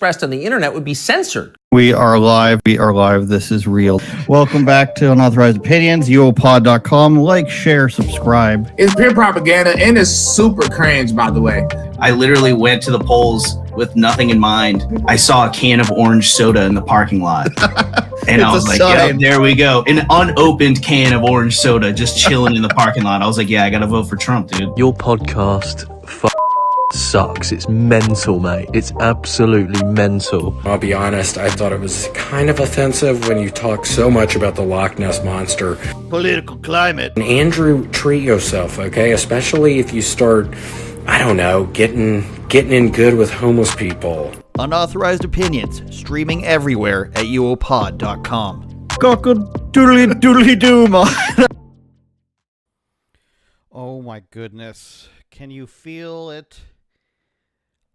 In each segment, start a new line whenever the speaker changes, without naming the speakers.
expressed on the internet would be censored.
We are live. We are live. This is real. Welcome back to Unauthorized Opinions, UOPod.com. Like, share, subscribe.
It's pure propaganda and it's super cringe, by the way.
I literally went to the polls with nothing in mind. I saw a can of orange soda in the parking lot. And I was like, yeah, there we go. An unopened can of orange soda just chilling in the parking lot. I was like, yeah, I got to vote for Trump, dude.
Your podcast sucks. It's mental, mate. It's absolutely mental.
I'll be honest, I thought it was kind of offensive when you talk so much about the Loch Ness Monster.
Political climate.
And Andrew, treat yourself, okay? Especially if you start, I don't know, getting in good with homeless people.
Unauthorized Opinions, streaming everywhere at uopod.com. Cock-a-doodly-doodly-doo, man. Oh my goodness. Can you feel it?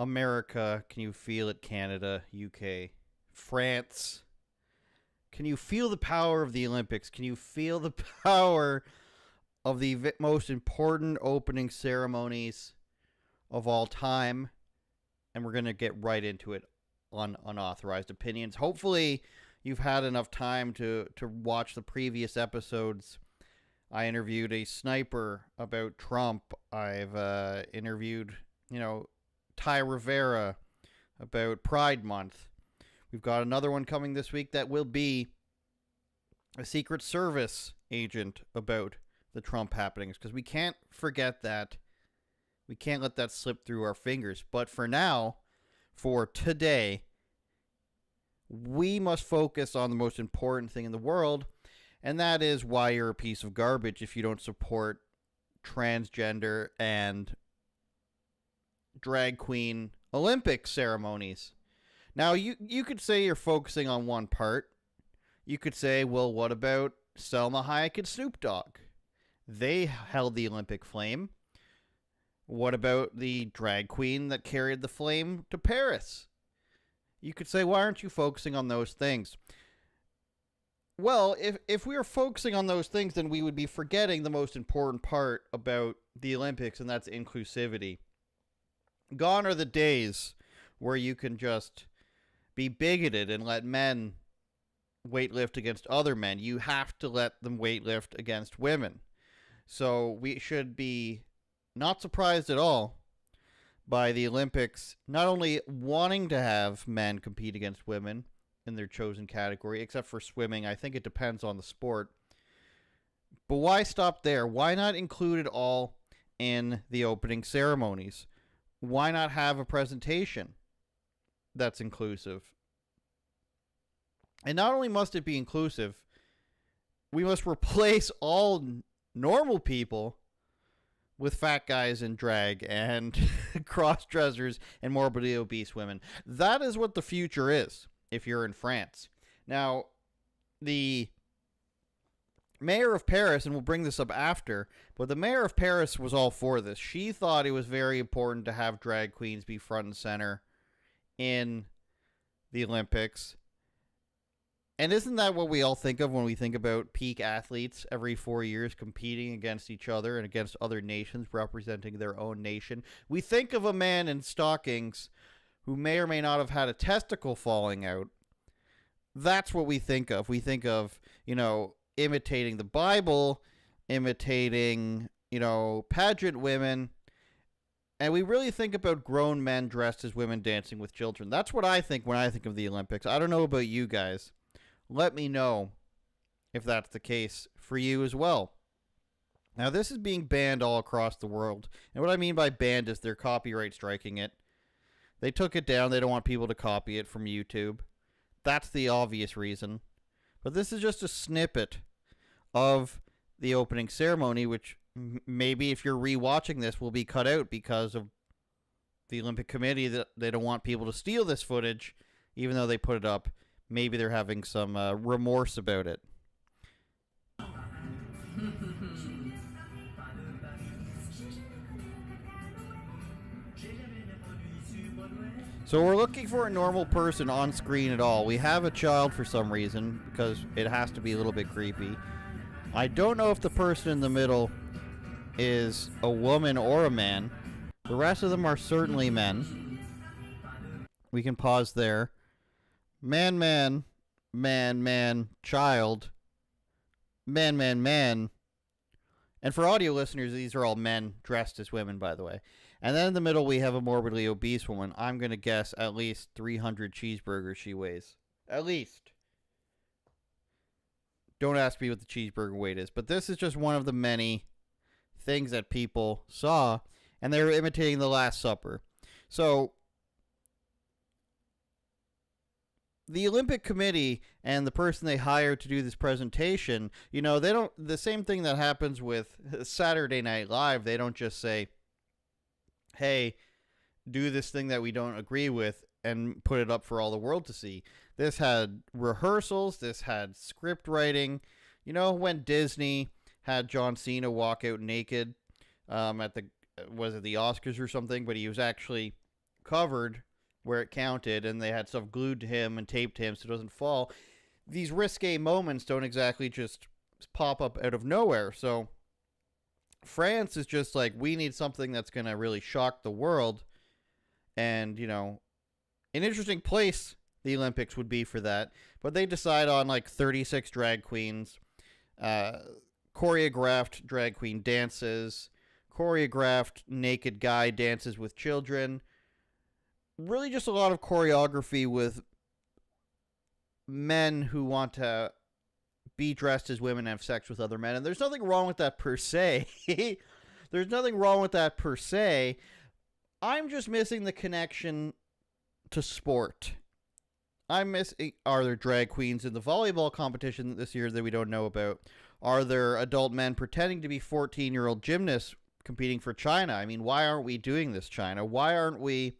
America, can you feel it? Canada, UK, France. Can you feel the power of the Olympics? Can you feel the power of the most important opening ceremonies of all time? And we're going to get right into it on Unauthorized Opinions. Hopefully, you've had enough time to watch the previous episodes. I interviewed a sniper about Trump. I've interviewed, Ty Rivera about Pride Month. We've got another one coming this week that will be a Secret Service agent about the Trump happenings, because we can't forget that. We can't let that slip through our fingers. But for now, for today, we must focus on the most important thing in the world, and that is why you're a piece of garbage if you don't support transgender and drag queen Olympic ceremonies. Now, you could say you're focusing on one part. You could say, well, what about Selma Hayek and Snoop Dogg? They held the Olympic flame. What about the drag queen that carried the flame to Paris? You could say, why aren't you focusing on those things? Well, if we were focusing on those things, then we would be forgetting the most important part about the Olympics, and that's inclusivity. Gone are the days where you can just be bigoted and let men weightlift against other men. You have to let them weightlift against women. So we should be not surprised at all by the Olympics not only wanting to have men compete against women in their chosen category, except for swimming. I think it depends on the sport. But why stop there? Why not include it all in the opening ceremonies? Why not have a presentation that's inclusive? And not only must it be inclusive, we must replace all normal people with fat guys in drag and cross-dressers and morbidly obese women. That is what the future is if you're in France. Now, the mayor of Paris, and we'll bring this up after, but the mayor of Paris was all for this. She thought it was very important to have drag queens be front and center in the Olympics. And isn't that what we all think of when we think about peak athletes every 4 years competing against each other and against other nations representing their own nation? We think of a man in stockings who may or may not have had a testicle falling out. That's what we think of. We think of, imitating the Bible, imitating, pageant women. And we really think about grown men dressed as women dancing with children. That's what I think when I think of the Olympics. I don't know about you guys. Let me know if that's the case for you as well. Now, this is being banned all across the world. And what I mean by banned is they're copyright striking it. They took it down. They don't want people to copy it from YouTube. That's the obvious reason. But this is just a snippet of the opening ceremony, which maybe if you're rewatching this will be cut out because of the Olympic Committee, that they don't want people to steal this footage, even though they put it up. Maybe they're having some remorse about it. So we're looking for a normal person on screen at all. We have a child for some reason, because it has to be a little bit creepy. I don't know if the person in the middle is a woman or a man. The rest of them are certainly men. We can pause there. Man, man, man, man, child. Man, man, man. And for audio listeners, these are all men dressed as women, by the way. And then in the middle, we have a morbidly obese woman. I'm going to guess at least 300 cheeseburgers she weighs. At least. Don't ask me what the cheeseburger weight is. But this is just one of the many things that people saw. And they were imitating the Last Supper. So the Olympic Committee and the person they hired to do this presentation, they don't, the same thing that happens with Saturday Night Live, they don't just say, hey, do this thing that we don't agree with and put it up for all the world to see. This had rehearsals, this had script writing. When Disney had John Cena walk out naked at the Oscars or something, but he was actually covered where it counted, and they had stuff glued to him and taped to him so it doesn't fall. These risque moments don't exactly just pop up out of nowhere. So France is just like, we need something that's going to really shock the world. And, an interesting place the Olympics would be for that. But they decide on like 36 drag queens, choreographed drag queen dances, choreographed naked guy dances with children. Really just a lot of choreography with men who want to be dressed as women and have sex with other men. And there's nothing wrong with that per se. There's nothing wrong with that per se. I'm just missing the connection to sport. Are there drag queens in the volleyball competition this year that we don't know about? Are there adult men pretending to be 14-year-old gymnasts competing for China? I mean, why aren't we doing this, China? Why aren't we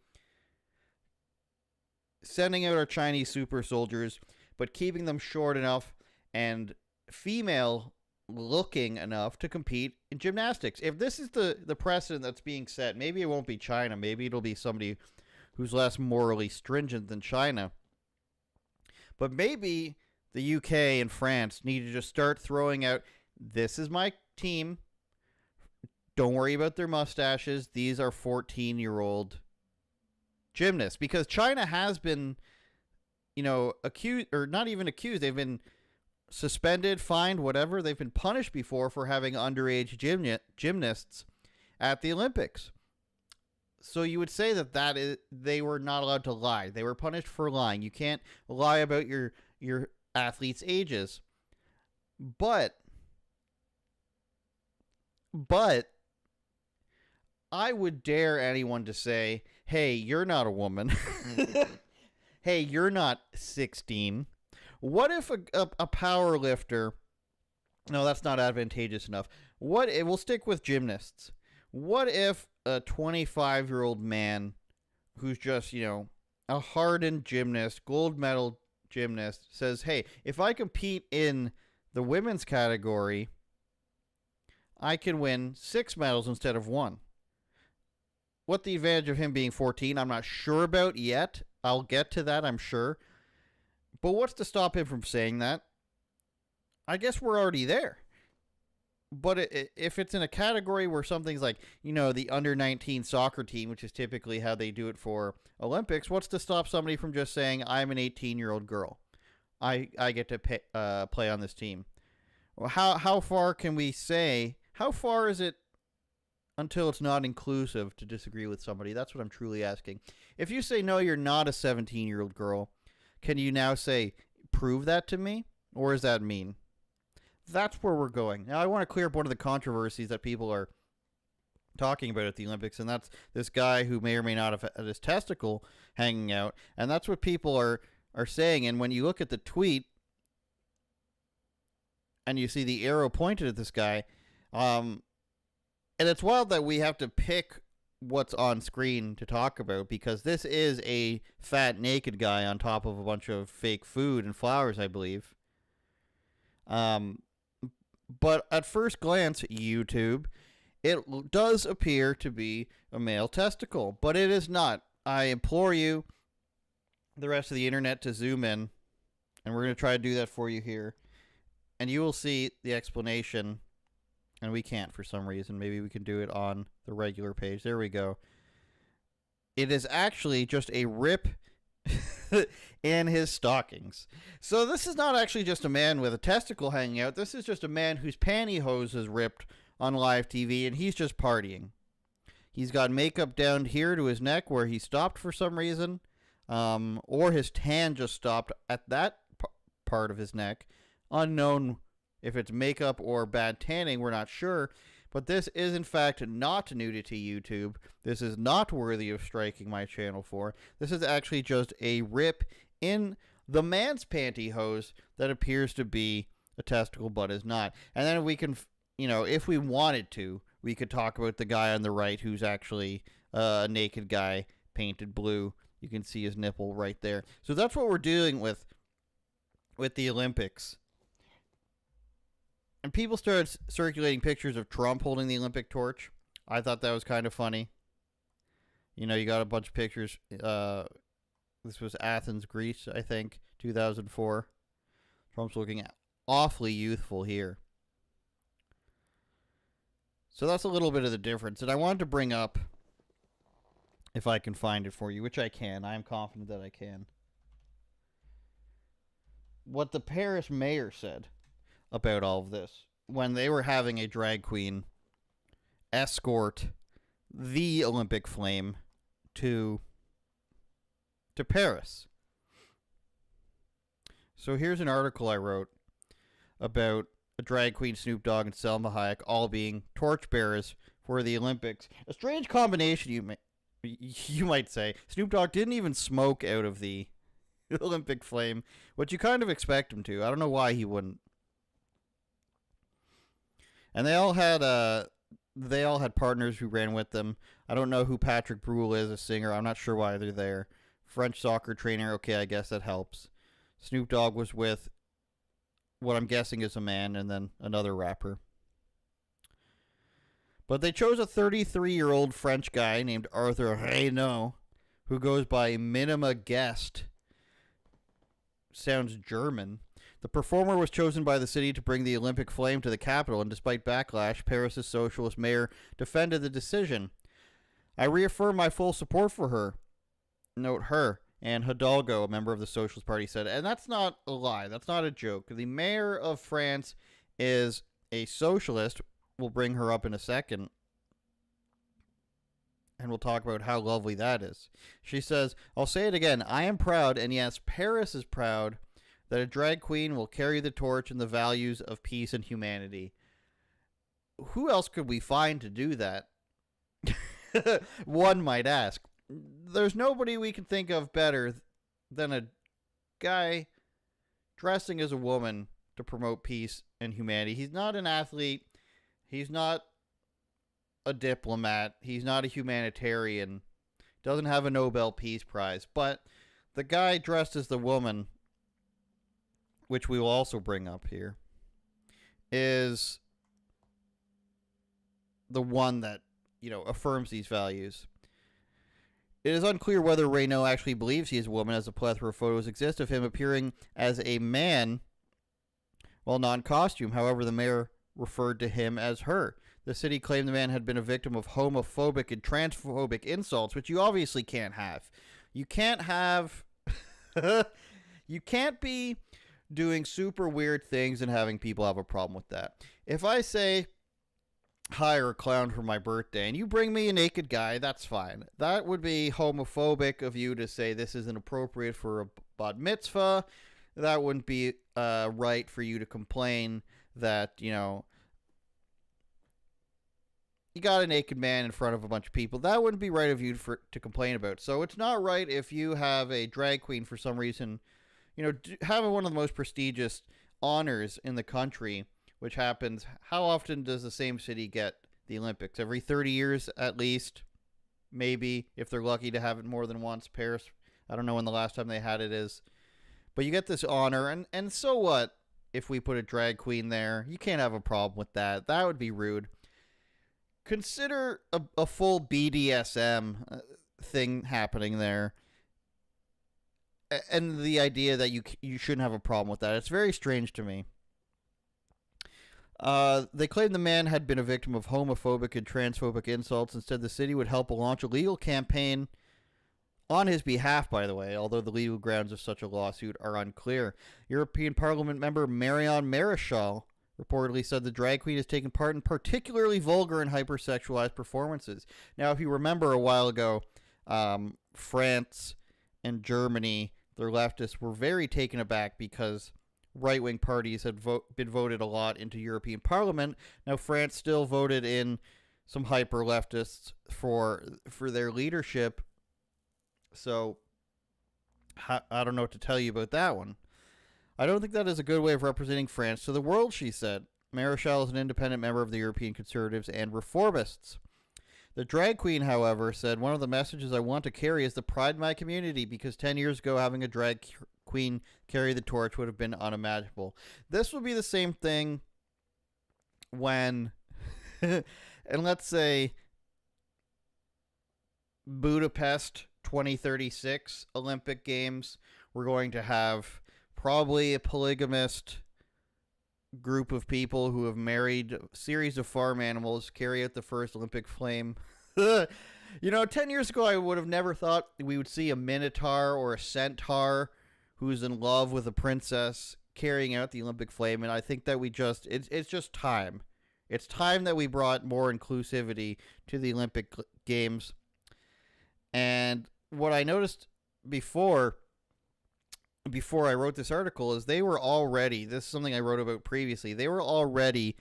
sending out our Chinese super soldiers, but keeping them short enough and female looking enough to compete in gymnastics? If this is the precedent that's being set, maybe it won't be China. Maybe it'll be somebody who's less morally stringent than China. But maybe the UK and France need to just start throwing out, this is my team. Don't worry about their mustaches. These are 14-year-old gymnasts, because China has been, accused, or not even accused. They've been suspended, fined, whatever. They've been punished before for having underage gymnasts at the Olympics. So you would say that they were not allowed to lie. They were punished for lying. You can't lie about your athletes' ages. But I would dare anyone to say, hey, you're not a woman. Hey, you're not 16. What if a power lifter... No, that's not advantageous enough. We'll stick with gymnasts. What if a 25-year-old man who's just, a hardened gymnast, gold medal gymnast, says, hey, if I compete in the women's category, I can win 6 medals instead of 1. What the advantage of him being 14, I'm not sure about yet. I'll get to that, I'm sure. But what's to stop him from saying that? I guess we're already there. But if it's in a category where something's like, the under-19 soccer team, which is typically how they do it for Olympics, what's to stop somebody from just saying, I'm an 18-year-old girl. I get to play on this team. Well, how far can we say, how far is it until it's not inclusive to disagree with somebody? That's what I'm truly asking. If you say, no, you're not a 17-year-old girl, can you now say, prove that to me? Or is that mean? That's where we're going. Now, I want to clear up one of the controversies that people are talking about at the Olympics, and that's this guy who may or may not have had his testicle hanging out, and that's what people are saying. And when you look at the tweet and you see the arrow pointed at this guy, and it's wild that we have to pick what's on screen to talk about, because this is a fat naked guy on top of a bunch of fake food and flowers, I believe. But at first glance, YouTube, it does appear to be a male testicle, but it is not. I implore you, the rest of the internet, to zoom in, and we're going to try to do that for you here, and you will see the explanation, and we can't for some reason. Maybe we can do it on the regular page. There we go. It is actually just a rip in his stockings. So this is not actually just a man with a testicle hanging out. This is just a man whose pantyhose is ripped on live TV, and he's just partying. He's got makeup down here to his neck where he stopped for some reason, or his tan just stopped at that part of his neck. Unknown if it's makeup or bad tanning, we're not sure. But this is, in fact, not nudity YouTube. This is not worthy of striking my channel for. This is actually just a rip in the man's pantyhose that appears to be a testicle but is not. And then we can, if we wanted to, we could talk about the guy on the right who's actually a naked guy painted blue. You can see his nipple right there. So that's what we're dealing with the Olympics. And people started circulating pictures of Trump holding the Olympic torch. I thought that was kind of funny. You got a bunch of pictures. This was Athens, Greece, I think, 2004. Trump's looking awfully youthful here. So that's a little bit of the difference. And I wanted to bring up, if I can find it for you, which I can. I am confident that I can. What the Paris mayor said about all of this when they were having a drag queen escort the Olympic flame to Paris. So here's an article I wrote about a drag queen, Snoop Dogg, and Selma Hayek all being torchbearers for the Olympics. A strange combination, you might say. Snoop Dogg didn't even smoke out of the Olympic flame, which you kind of expect him to. I don't know why he wouldn't. And they all had partners who ran with them. I don't know who Patrick Bruel is, a singer. I'm not sure why they're there. French soccer trainer. Okay, I guess that helps. Snoop Dogg was with what I'm guessing is a man, and then another rapper. But they chose a 33-year-old French guy named Arthur Reynaud, who goes by Minima Guest. Sounds German. The performer was chosen by the city to bring the Olympic flame to the capital, and despite backlash, Paris' socialist mayor defended the decision. I reaffirm my full support for her. Note her. And Hidalgo, a member of the Socialist Party, said, and that's not a lie. That's not a joke. The mayor of France is a socialist. We'll bring her up in a second. And we'll talk about how lovely that is. She says, I'll say it again. I am proud, and yes, Paris is proud, that a drag queen will carry the torch in the values of peace and humanity. Who else could we find to do that? One might ask. There's nobody we can think of better than a guy dressing as a woman to promote peace and humanity. He's not an athlete. He's not a diplomat. He's not a humanitarian. Doesn't have a Nobel Peace Prize. But the guy dressed as the woman, which we will also bring up here, is the one that, affirms these values. It is unclear whether Reynaud actually believes he is a woman, as a plethora of photos exist of him appearing as a man while not in costume. However, the mayor referred to him as her. The city claimed the man had been a victim of homophobic and transphobic insults, which you obviously can't have. You can't have... you can't be doing super weird things and having people have a problem with that. If I say hire a clown for my birthday and you bring me a naked guy, that's fine. That would be homophobic of you to say this isn't appropriate for a bat mitzvah. That wouldn't be right for you to complain that, you got a naked man in front of a bunch of people. That wouldn't be right of you to complain about. So it's not right if you have a drag queen for some reason, having one of the most prestigious honors in the country, which happens. How often does the same city get the Olympics? Every 30 years at least, maybe, if they're lucky to have it more than once. Paris, I don't know when the last time they had it is. But you get this honor, and so what if we put a drag queen there? You can't have a problem with that. That would be rude. Consider a full BDSM thing happening there. And the idea that you shouldn't have a problem with that. It's very strange to me. They claimed the man had been a victim of homophobic and transphobic insults. Instead, the city would help launch a legal campaign On his behalf, by the way, although the legal grounds of such a lawsuit are unclear, European Parliament member Marion Maréchal reportedly said the drag queen has taken part in particularly vulgar and hypersexualized performances. Now, if you remember a while ago, France and Germany, their leftists were very taken aback because right-wing parties had been voted a lot into European Parliament. Now, France still voted in some hyper-leftists for their leadership. So, I don't know what to tell you about that one. I don't think that is a good way of representing France to the world, she said. Maréchal is an independent member of the European Conservatives and Reformists. The drag queen, however, said, one of the messages I want to carry is the pride of my community, because 10 years ago having a drag queen carry the torch would have been unimaginable. This would be the same thing when, and let's say, Budapest 2036 Olympic Games, we're going to have probably a polygamist group of people who have married a series of farm animals carry out the first Olympic flame. 10 years ago, I would have never thought we would see a minotaur or a centaur who's in love with a princess carrying out the Olympic flame. And I think that it's just time. It's time that we brought more inclusivity to the Olympic Games. And what I noticed before I wrote this article is they were already, this is something I wrote about previously, they were already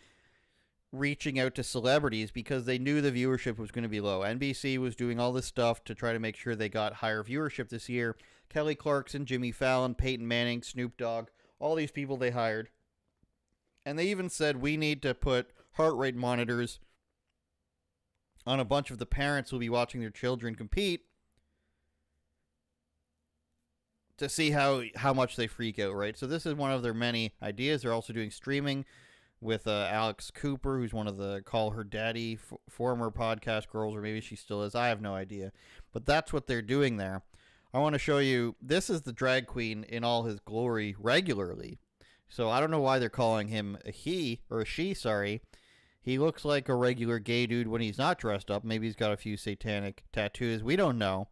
reaching out to celebrities because they knew the viewership was going to be low. NBC was doing all this stuff to try to make sure they got higher viewership this year. Kelly Clarkson, Jimmy Fallon, Peyton Manning, Snoop Dogg, all these people they hired. And they even said we need to put heart rate monitors on a bunch of the parents who will be watching their children compete to see how much they freak out, right? So this is one of their many ideas. They're also doing streaming with Alex Cooper, who's one of the Call Her Daddy former podcast girls, or maybe she still is. I have no idea. But that's what they're doing there. I want to show you, this is the drag queen in all his glory regularly. So I don't know why they're calling him a he, or a she, sorry. He looks like a regular gay dude when he's not dressed up. Maybe he's got a few satanic tattoos. We don't know.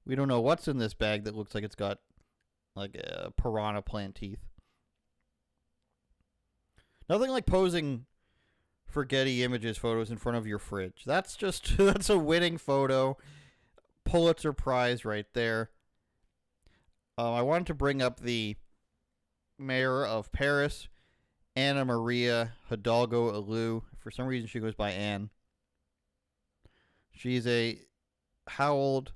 We don't know what's in this bag that looks like it's got like piranha plant teeth. Nothing like posing for Getty Images photos in front of your fridge. That's a winning photo. Pulitzer Prize right there. I wanted to bring up the mayor of Paris, Anna Maria Hidalgo Alou. For some reason, she goes by Anne. She's how old?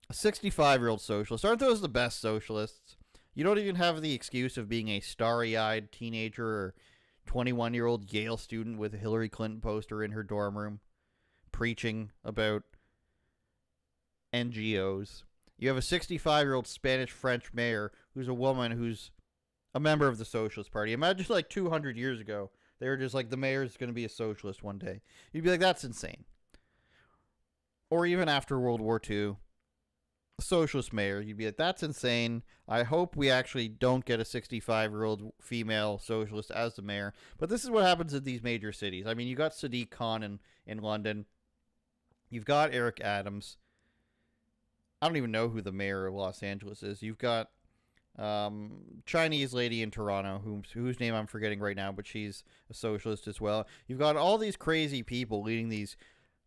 A 65-year-old socialist. Aren't those the best socialists? You don't even have the excuse of being a starry-eyed teenager or 21-year-old Yale student with a Hillary Clinton poster in her dorm room preaching about NGOs. You have a 65-year-old Spanish-French mayor who's a woman who's a member of the Socialist Party. Imagine like 200 years ago, they were just like, the mayor's going to be a socialist one day. You'd be like, that's insane. Or even after World War II, a socialist mayor, you'd be like, that's insane. I hope we actually don't get a 65-year-old female socialist as the mayor. But this is what happens in these major cities. I mean, you got Sadiq Khan in London. You've got Eric Adams. I don't even know who the mayor of Los Angeles is. You've got Chinese lady in Toronto, whose name I'm forgetting right now, but she's a socialist as well. You've got all these crazy people leading these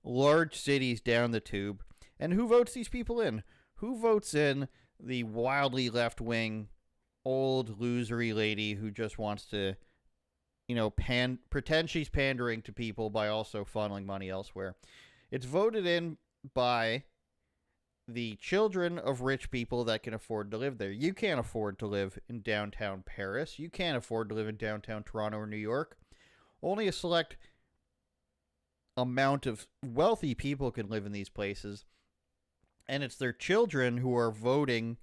large cities down the tube. And who votes these people in? Who votes in the wildly left-wing, old, losery lady who just wants to, pretend she's pandering to people by also funneling money elsewhere? It's voted in by the children of rich people that can afford to live there. You can't afford to live in downtown Paris. You can't afford to live in downtown Toronto or New York. Only a select amount of wealthy people can live in these places. And it's their children who are voting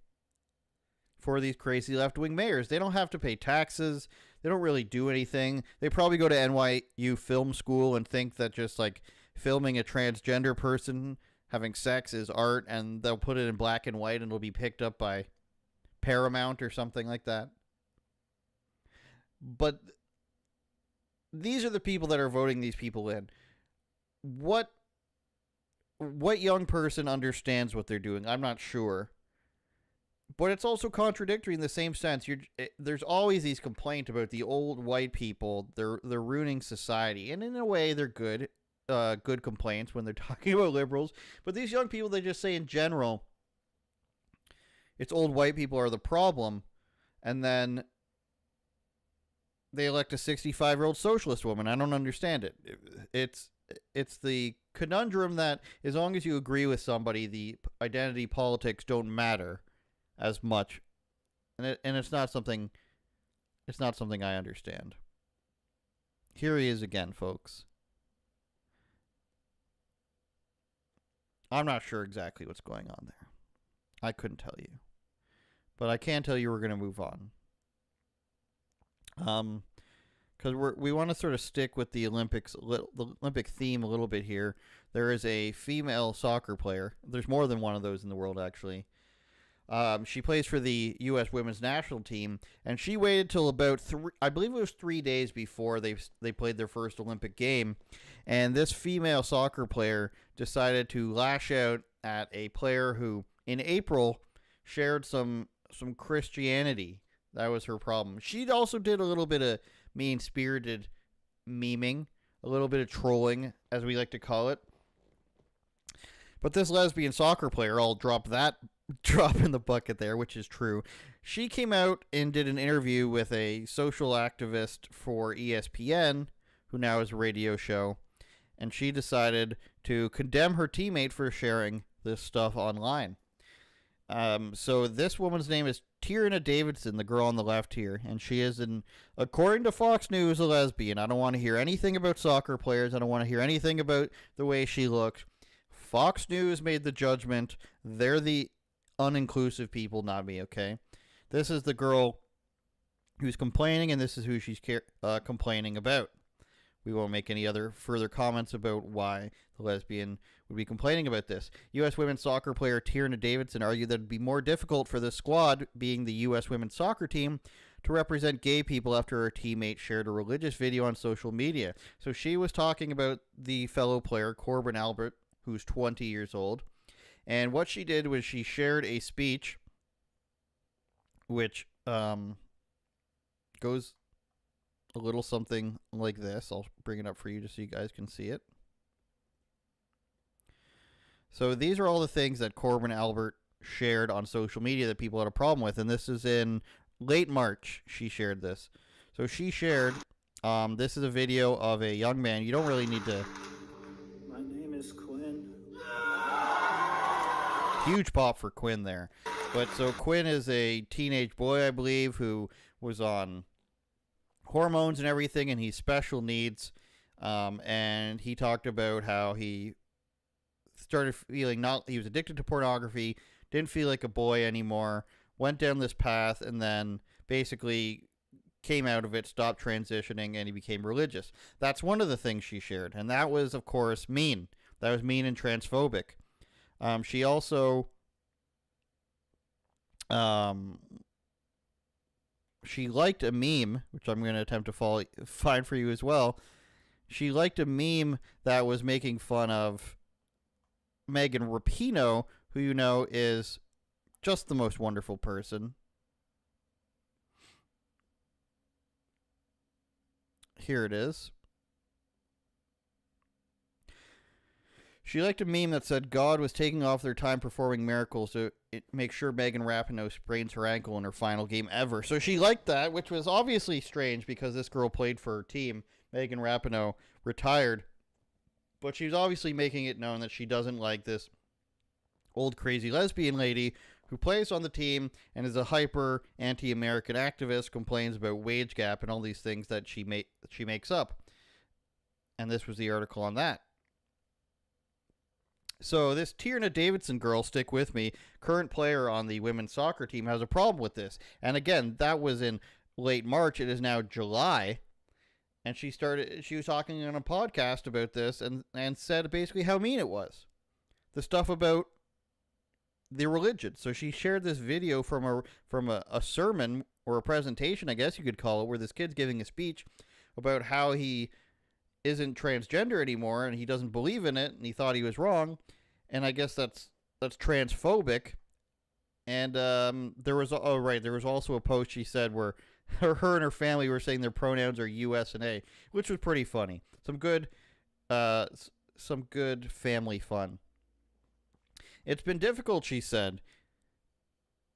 for these crazy left-wing mayors. They don't have to pay taxes. They don't really do anything. They probably go to NYU film school and think that just like filming a transgender person having sex is art, and they'll put it in black and white and it'll be picked up by Paramount or something like that. But these are the people that are voting these people in. What what young person understands what they're doing? I'm not sure. But it's also contradictory in the same sense. There's always these complaints about the old white people. They're ruining society, and in a way, they're good complaints when they're talking about liberals. But these young people, they just say in general, it's old white people are the problem, and then they elect a 65-year-old socialist woman. I don't understand it. It's the conundrum that as long as you agree with somebody, the identity politics don't matter as much, and it's not something I understand. Here he is again, folks. I'm not sure exactly what's going on there. I couldn't tell you, but I can tell you we're going to move on. Because we want to sort of stick with the Olympics, the Olympic theme a little bit here. There is a female soccer player. There's more than one of those in the world, actually. She plays for the U.S. women's national team, and she waited till about 3 days before they played their first Olympic game, and this female soccer player decided to lash out at a player who, in April, shared some Christianity. That was her problem. She also did a little bit of mean-spirited memeing, a little bit of trolling, as we like to call it. But this lesbian soccer player, I'll drop in the bucket there, which is true. She came out and did an interview with a social activist for ESPN, who now has a radio show, and she decided to condemn her teammate for sharing this stuff online. So this woman's name is Tierna Davidson, the girl on the left here, and she is, according to Fox News, a lesbian. I don't want to hear anything about soccer players. I don't want to hear anything about the way she looked. Fox News made the judgment. They're the uninclusive people, not me, okay? This is the girl who's complaining, and this is who she's complaining about. We won't make any other further comments about why the lesbian would be complaining about this. U.S. women's soccer player Tierna Davidson argued that it would be more difficult for the squad, being the U.S. women's soccer team, to represent gay people after her teammate shared a religious video on social media. So she was talking about the fellow player, Corbin Albert, who's 20 years old. And what she did was she shared a speech which goes a little something like this. I'll bring it up for you just so you guys can see it. So these are all the things that Corbin Albert shared on social media that people had a problem with. And this is in late March she shared this. So she shared, this is a video of a young man. You don't really need to...
My name is Quinn.
Huge pop for Quinn there. But so Quinn is a teenage boy, I believe, who was on hormones and everything, and he's special needs. And he talked about how he started feeling he was addicted to pornography, didn't feel like a boy anymore, went down this path, and then basically came out of it, stopped transitioning, and he became religious. That's one of the things she shared, and that was, of course, mean. That was mean and transphobic. She also she liked a meme, which I'm going to attempt to find for you as well. She liked a meme that was making fun of Megan Rapinoe, who you know is just the most wonderful person. Here it is. She liked a meme that said God was taking off their time performing miracles to make sure Megan Rapinoe sprains her ankle in her final game ever. So she liked that, which was obviously strange because this girl played for her team. Megan Rapinoe retired. But she's obviously making it known that she doesn't like this old crazy lesbian lady who plays on the team and is a hyper anti-American activist, complains about wage gap and all these things that she makes up. And this was the article on that. So this Tierna Davidson girl, stick with me, current player on the women's soccer team, has a problem with this. And again, that was in late March. It is now July. And she was talking on a podcast about this and said basically how mean it was. The stuff about the religion. So she shared this video from a sermon or a presentation, I guess you could call it, where this kid's giving a speech about how he isn't transgender anymore and he doesn't believe in it and he thought he was wrong. and I guess that's transphobic. And there was also a post she said where her and her family were saying their pronouns are US and A, which was pretty funny. Some good family fun. It's been difficult, she said.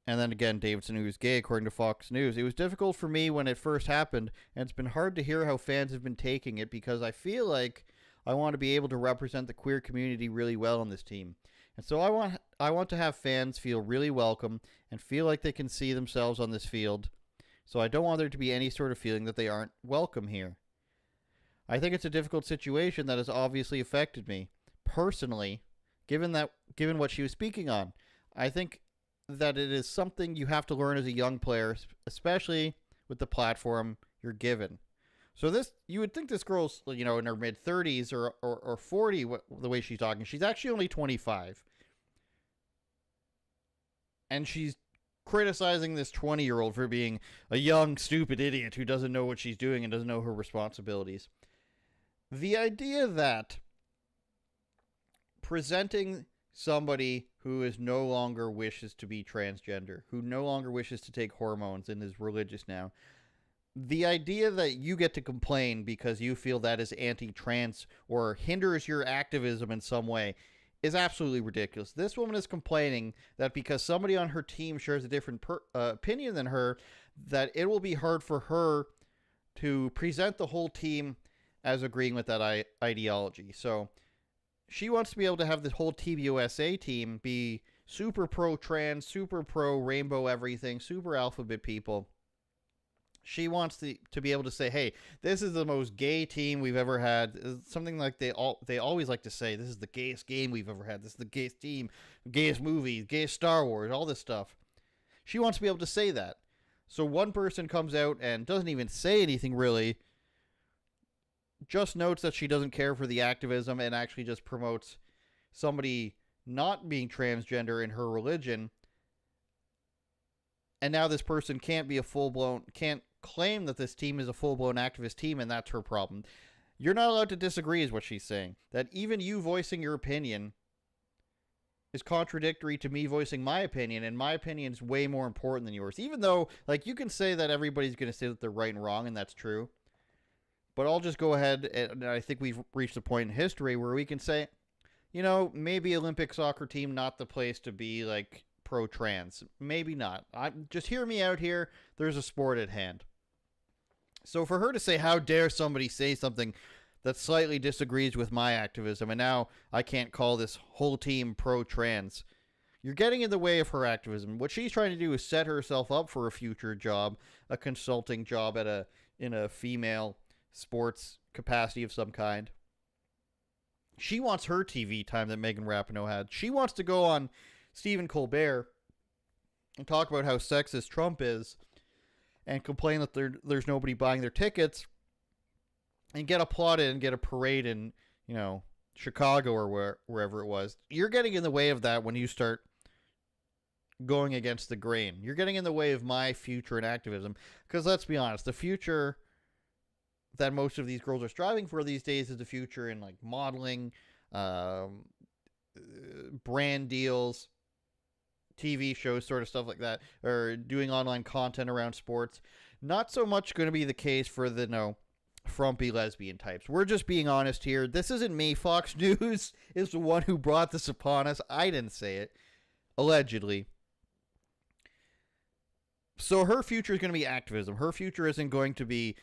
And then again, Davidson, who's gay, according to Fox News. It was difficult for me when it first happened, and it's been hard to hear how fans have been taking it because I feel like I want to be able to represent the queer community really well on this team. And so I want to have fans feel really welcome and feel like they can see themselves on this field. So I don't want there to be any sort of feeling that they aren't welcome here. I think it's a difficult situation that has obviously affected me personally, given what she was speaking on. I think that it is something you have to learn as a young player, especially with the platform you're given. So you would think this girl's, in her mid-30s or 40, the way she's talking. She's actually only 25. And she's criticizing this 20-year-old for being a young, stupid idiot who doesn't know what she's doing and doesn't know her responsibilities. The idea that presenting somebody who no longer wishes to be transgender, who no longer wishes to take hormones and is religious now, the idea that you get to complain because you feel that is anti-trans or hinders your activism in some way is absolutely ridiculous. This woman is complaining that because somebody on her team shares a different opinion than her, that it will be hard for her to present the whole team as agreeing with that ideology. So she wants to be able to have the whole Team USA team be super pro-trans, super pro-rainbow everything, super alphabet people. She wants to be able to say, hey, this is the most gay team we've ever had. Something like they always like to say, this is the gayest game we've ever had. This is the gayest team, gayest movie, gayest Star Wars, all this stuff. She wants to be able to say that. So one person comes out and doesn't even say anything really, just notes that she doesn't care for the activism and actually just promotes somebody not being transgender in her religion. And now this person can't claim that this team is a full-blown activist team, and that's her problem. You're not allowed to disagree, is what she's saying. That even you voicing your opinion is contradictory to me voicing my opinion, and my opinion is way more important than yours. Even though, you can say that everybody's going to say that they're right and wrong, and that's true. But I'll just go ahead, and I think we've reached a point in history where we can say, maybe Olympic soccer team, not the place to be, pro-trans. Maybe not. Just hear me out here. There's a sport at hand. So for her to say, how dare somebody say something that slightly disagrees with my activism, and now I can't call this whole team pro-trans, you're getting in the way of her activism. What she's trying to do is set herself up for a future job, a consulting job in a female sports capacity of some kind. She wants her TV time that Megan Rapinoe had. She wants to go on Stephen Colbert and talk about how sexist Trump is and complain that there's nobody buying their tickets and get applauded and get a parade in, Chicago or wherever it was. You're getting in the way of that when you start going against the grain. You're getting in the way of my future in activism. Because let's be honest, the future that most of these girls are striving for these days is the future in modeling, brand deals, TV shows, sort of stuff like that, or doing online content around sports. Not so much going to be the case for the frumpy lesbian types. We're just being honest here. This isn't me. Fox News is the one who brought this upon us. I didn't say it. Allegedly. So her future is going to be activism. Her future isn't going to be,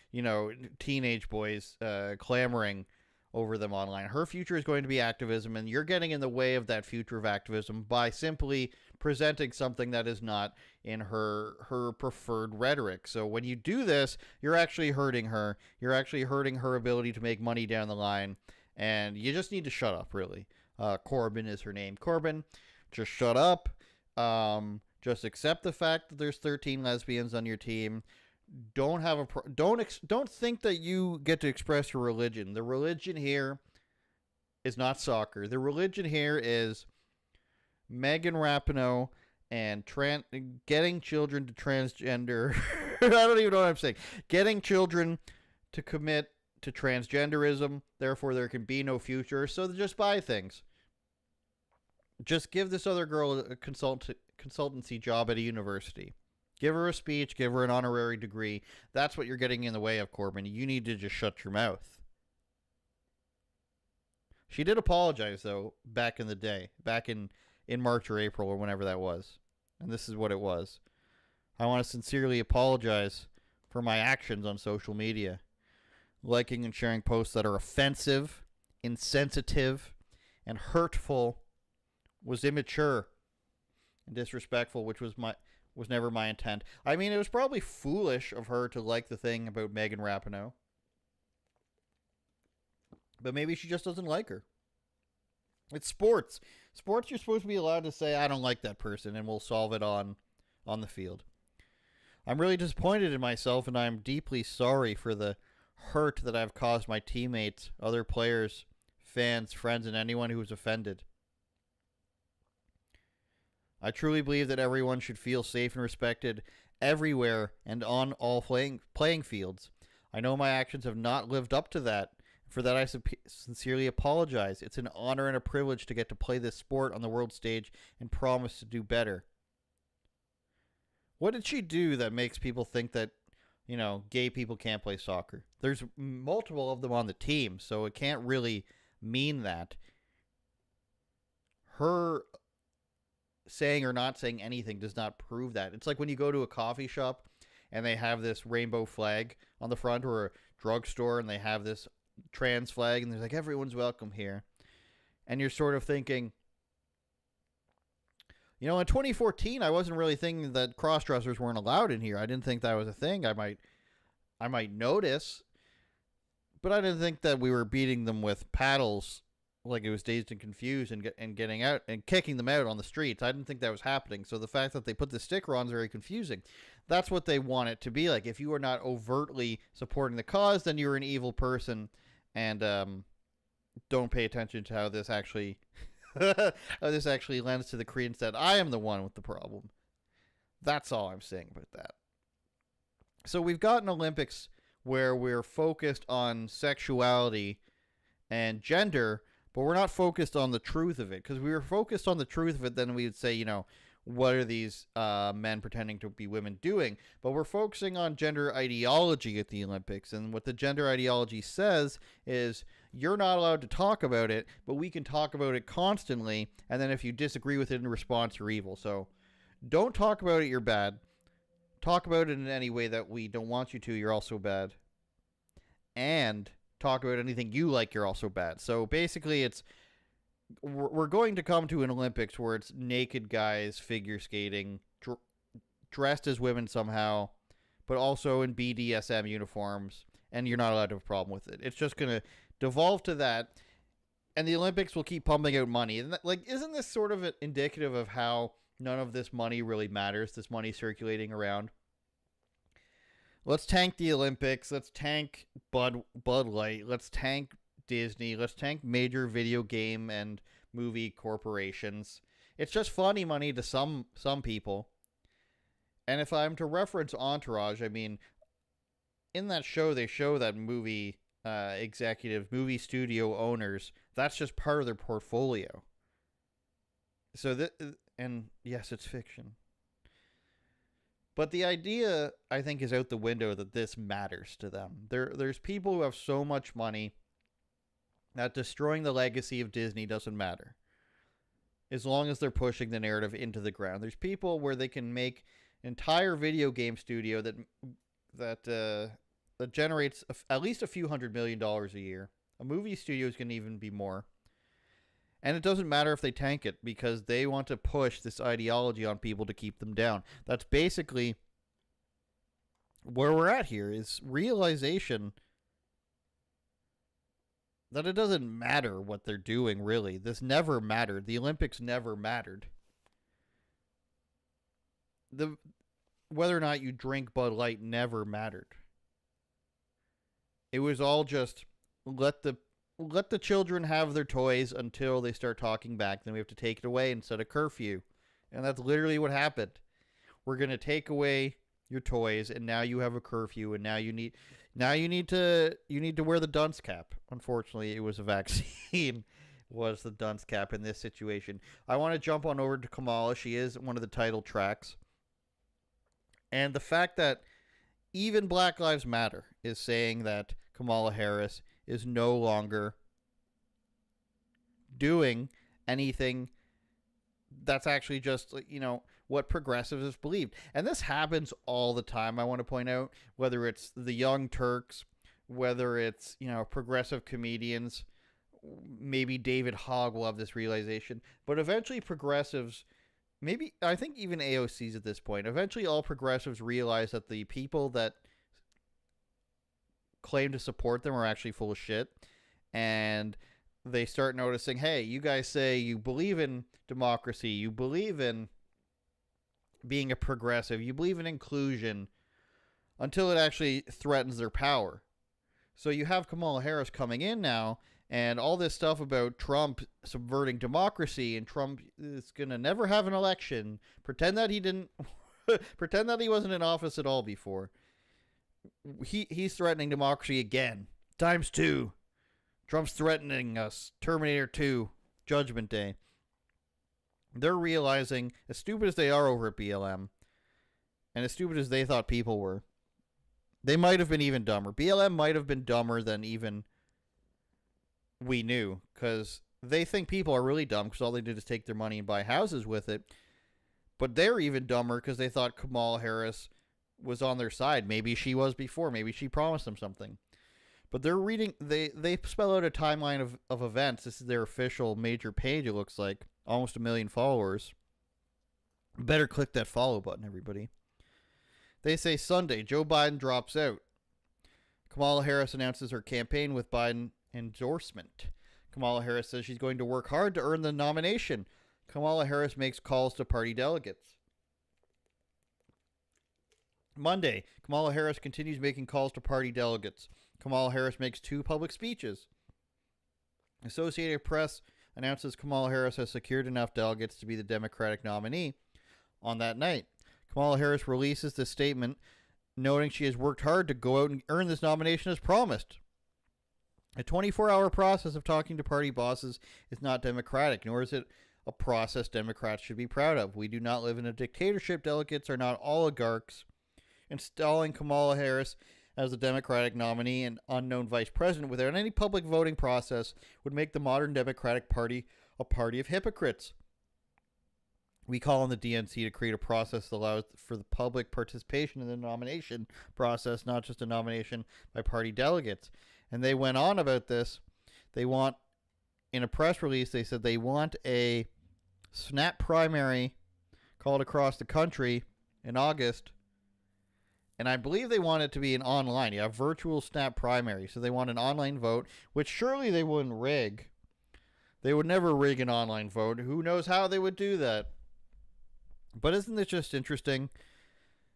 teenage boys clamoring over them online. Her future is going to be activism, and you're getting in the way of that future of activism by simply presenting something that is not in her preferred rhetoric. So when you do this, you're actually hurting her. You're actually hurting her ability to make money down the line, and you just need to shut up, really. Corbin is her name. Corbin, just shut up. Just accept the fact that there's 13 lesbians on your team. Don't think that you get to express your religion. The religion here is not soccer. The religion here is Megan Rapinoe and getting children to transgender. I don't even know what I'm saying. Getting children to commit to transgenderism. Therefore, there can be no future. So they just buy things. Just give this other girl a consultancy job at a university. Give her a speech, give her an honorary degree. That's what you're getting in the way of, Corbin. You need to just shut your mouth. She did apologize, though, back in the day. Back in March or April or whenever that was. And this is what it was. I want to sincerely apologize for my actions on social media. Liking and sharing posts that are offensive, insensitive, and hurtful was immature and disrespectful, which was never my intent. I mean, it was probably foolish of her to like the thing about Megan Rapinoe. But maybe she just doesn't like her. It's sports. Sports, you're supposed to be allowed to say, I don't like that person, and we'll solve it on the field. I'm really disappointed in myself, and I'm deeply sorry for the hurt that I've caused my teammates, other players, fans, friends, and anyone who was offended. I truly believe that everyone should feel safe and respected everywhere and on all playing fields. I know my actions have not lived up to that. For that, I sincerely apologize. It's an honor and a privilege to get to play this sport on the world stage and promise to do better. What did she do that makes people think that, gay people can't play soccer? There's multiple of them on the team, so it can't really mean that. Her saying or not saying anything does not prove that. It's like when you go to a coffee shop and they have this rainbow flag on the front, or a drugstore and they have this trans flag and they're like, everyone's welcome here. And you're sort of thinking, in 2014, I wasn't really thinking that cross-dressers weren't allowed in here. I didn't think that was a thing. I might notice, but I didn't think that we were beating them with paddles like it was Dazed and Confused and getting out and kicking them out on the streets. I didn't think that was happening. So the fact that they put the sticker on is very confusing. That's what they want it to be like. If you are not overtly supporting the cause, then you're an evil person, and don't pay attention to how this actually lends to the credence that I am the one with the problem. That's all I'm saying about that. So we've got an Olympics where we're focused on sexuality and gender, but we're not focused on the truth of it. Because if we were focused on the truth of it, then we would say, what are these men pretending to be women doing? But we're focusing on gender ideology at the Olympics. And what the gender ideology says is, you're not allowed to talk about it, but we can talk about it constantly. And then if you disagree with it in response, you're evil. So don't talk about it, you're bad. Talk about it in any way that we don't want you to, you're also bad. And talk about anything you like, you're also bad. So basically we're going to come to an Olympics where it's naked guys figure skating, dressed as women somehow, but also in BDSM uniforms, and you're not allowed to have a problem with it. It's just going to devolve to that, and the Olympics will keep pumping out money. And isn't this sort of indicative of how none of this money really matters, this money circulating around? Let's tank the Olympics. Let's tank Bud Light. Let's tank Disney. Let's tank major video game and movie corporations. It's just funny money to some people. And if I'm to reference Entourage, I mean, in that show, they show that movie movie studio owners, that's just part of their portfolio. So and yes, it's fiction. But the idea, I think, is out the window that this matters to them. There's people who have so much money that destroying the legacy of Disney doesn't matter, as long as they're pushing the narrative into the ground. There's people where they can make an entire video game studio that generates at least a few $100 million a year. A movie studio is going to even be more. And it doesn't matter if they tank it, because they want to push this ideology on people to keep them down. That's basically where we're at here, is realization that it doesn't matter what they're doing, really. This never mattered. The Olympics never mattered. Whether or not you drink Bud Light never mattered. It was all just let the children have their toys until they start talking back. Then we have to take it away and set a curfew. And that's literally what happened. We're going to take away your toys, and now you have a curfew, and now you need to wear the dunce cap. Unfortunately, it was a vaccine. was the dunce cap in this situation. I want to jump on over to Kamala. She is one of the title tracks. And the fact that even Black Lives Matter is saying that Kamala Harris is no longer doing anything that's actually just, what progressives have believed. And this happens all the time, I want to point out, whether it's the Young Turks, whether it's, progressive comedians. Maybe David Hogg will have this realization. But eventually progressives, maybe, I think even AOCs at this point, eventually all progressives realize that the people that claim to support them are actually full of shit. And they start noticing, hey, you guys say you believe in democracy, you believe in being a progressive, you believe in inclusion, until it actually threatens their power. So you have Kamala Harris coming in now, and all this stuff about Trump subverting democracy, and Trump is going to never have an election, pretend that he didn't, pretend that he wasn't in office at all before. He's threatening democracy again, times 2. Trump's threatening us. Terminator 2, Judgment Day. They're realizing, as stupid as they are over at BLM, and as stupid as they thought people were, they might have been even dumber. BLM might have been dumber than even we knew, because they think people are really dumb because all they did is take their money and buy houses with it. But they're even dumber because they thought Kamala Harris was on their side. Maybe she was before. Maybe she promised them something. But they're reading, they spell out a timeline of events. This is their official major page, it looks like. Almost 1 million followers. Better click that follow button, everybody. They say Sunday, Joe Biden drops out. Kamala Harris announces her campaign with Biden endorsement. Kamala Harris says she's going to work hard to earn the nomination. Kamala Harris makes calls to party delegates. Monday, Kamala Harris continues making calls to party delegates. Kamala Harris makes 2 public speeches. Associated Press announces Kamala Harris has secured enough delegates to be the Democratic nominee on that night. Kamala Harris releases this statement noting she has worked hard to go out and earn this nomination as promised. A 24-hour process of talking to party bosses is not democratic, nor is it a process Democrats should be proud of. We do not live in a dictatorship. Delegates are not oligarchs. Installing Kamala Harris as the Democratic nominee and unknown vice president without any public voting process would make the modern Democratic Party a party of hypocrites. We call on the DNC to create a process that allows for the public participation in the nomination process, not just a nomination by party delegates. And they went on about this. They want, in a press release, they said they want a snap primary called across the country in August. And I believe they want it to be an online, virtual snap primary. So they want an online vote, which surely they wouldn't rig. They would never rig an online vote. Who knows how they would do that? But isn't it just interesting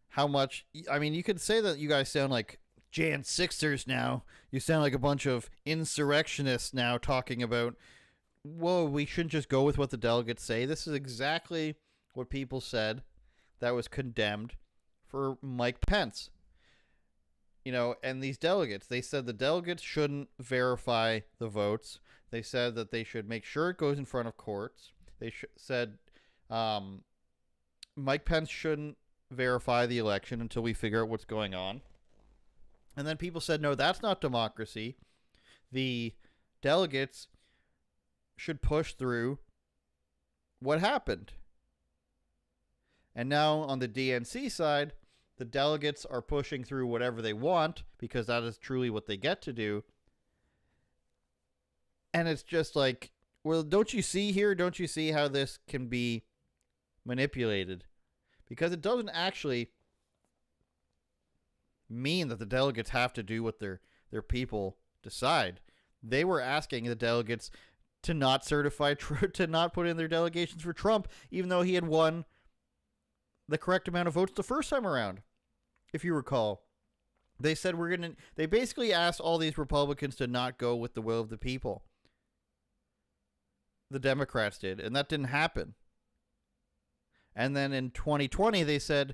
how much, you could say that you guys sound like Jan Sixers now. You sound like a bunch of insurrectionists now talking about, whoa, we shouldn't just go with what the delegates say. This is exactly what people said that was condemned for Mike Pence. And these delegates, they said the delegates shouldn't verify the votes. They said that they should make sure it goes in front of courts. They said Mike Pence shouldn't verify the election until we figure out what's going on. And then people said, no, that's not democracy. The delegates should push through what happened. And now on the DNC side, the delegates are pushing through whatever they want because that is truly what they get to do. And it's just like, well, don't you see here? Don't you see how this can be manipulated? Because it doesn't actually mean that the delegates have to do what their people decide. They were asking the delegates to not certify, to not put in their delegations for Trump, even though he had won the correct amount of votes the first time around. If you recall, they said they basically asked all these Republicans to not go with the will of the people. The Democrats did, and that didn't happen. And then in 2020, they said,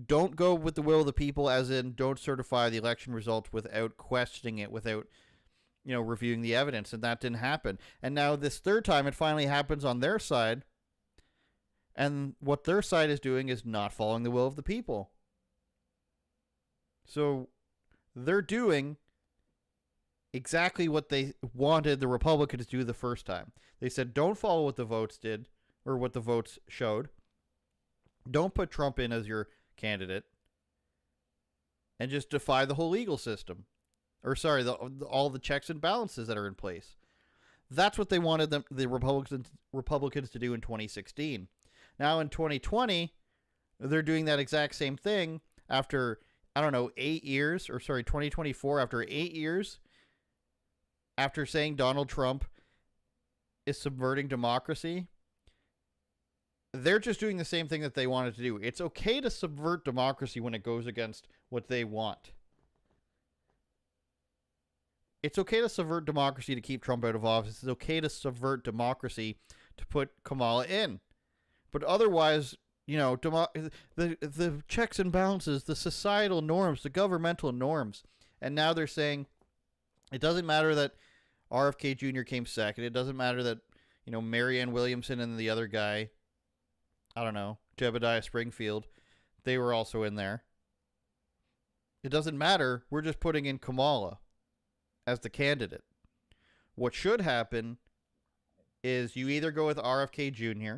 don't go with the will of the people, as in don't certify the election results without questioning it, without reviewing the evidence, and that didn't happen. And now this third time, it finally happens on their side. And what their side is doing is not following the will of the people. So they're doing exactly what they wanted the Republicans to do the first time. They said, don't follow what the votes did or what the votes showed. Don't put Trump in as your candidate. And just defy the whole legal system. Or sorry, all the checks and balances that are in place. That's what they wanted the Republicans to do in 2016. Now in 2020, they're doing that exact same thing after, 8 years, or sorry, 2024, after 8 years, after saying Donald Trump is subverting democracy. They're just doing the same thing that they wanted to do. It's okay to subvert democracy when it goes against what they want. It's okay to subvert democracy to keep Trump out of office. It's okay to subvert democracy to put Kamala in. But otherwise, the checks and balances, the societal norms, the governmental norms. And now they're saying it doesn't matter that RFK Jr. came second. It doesn't matter that, Marianne Williamson and the other guy, Jebediah Springfield, they were also in there. It doesn't matter. We're just putting in Kamala as the candidate. What should happen is you either go with RFK Jr.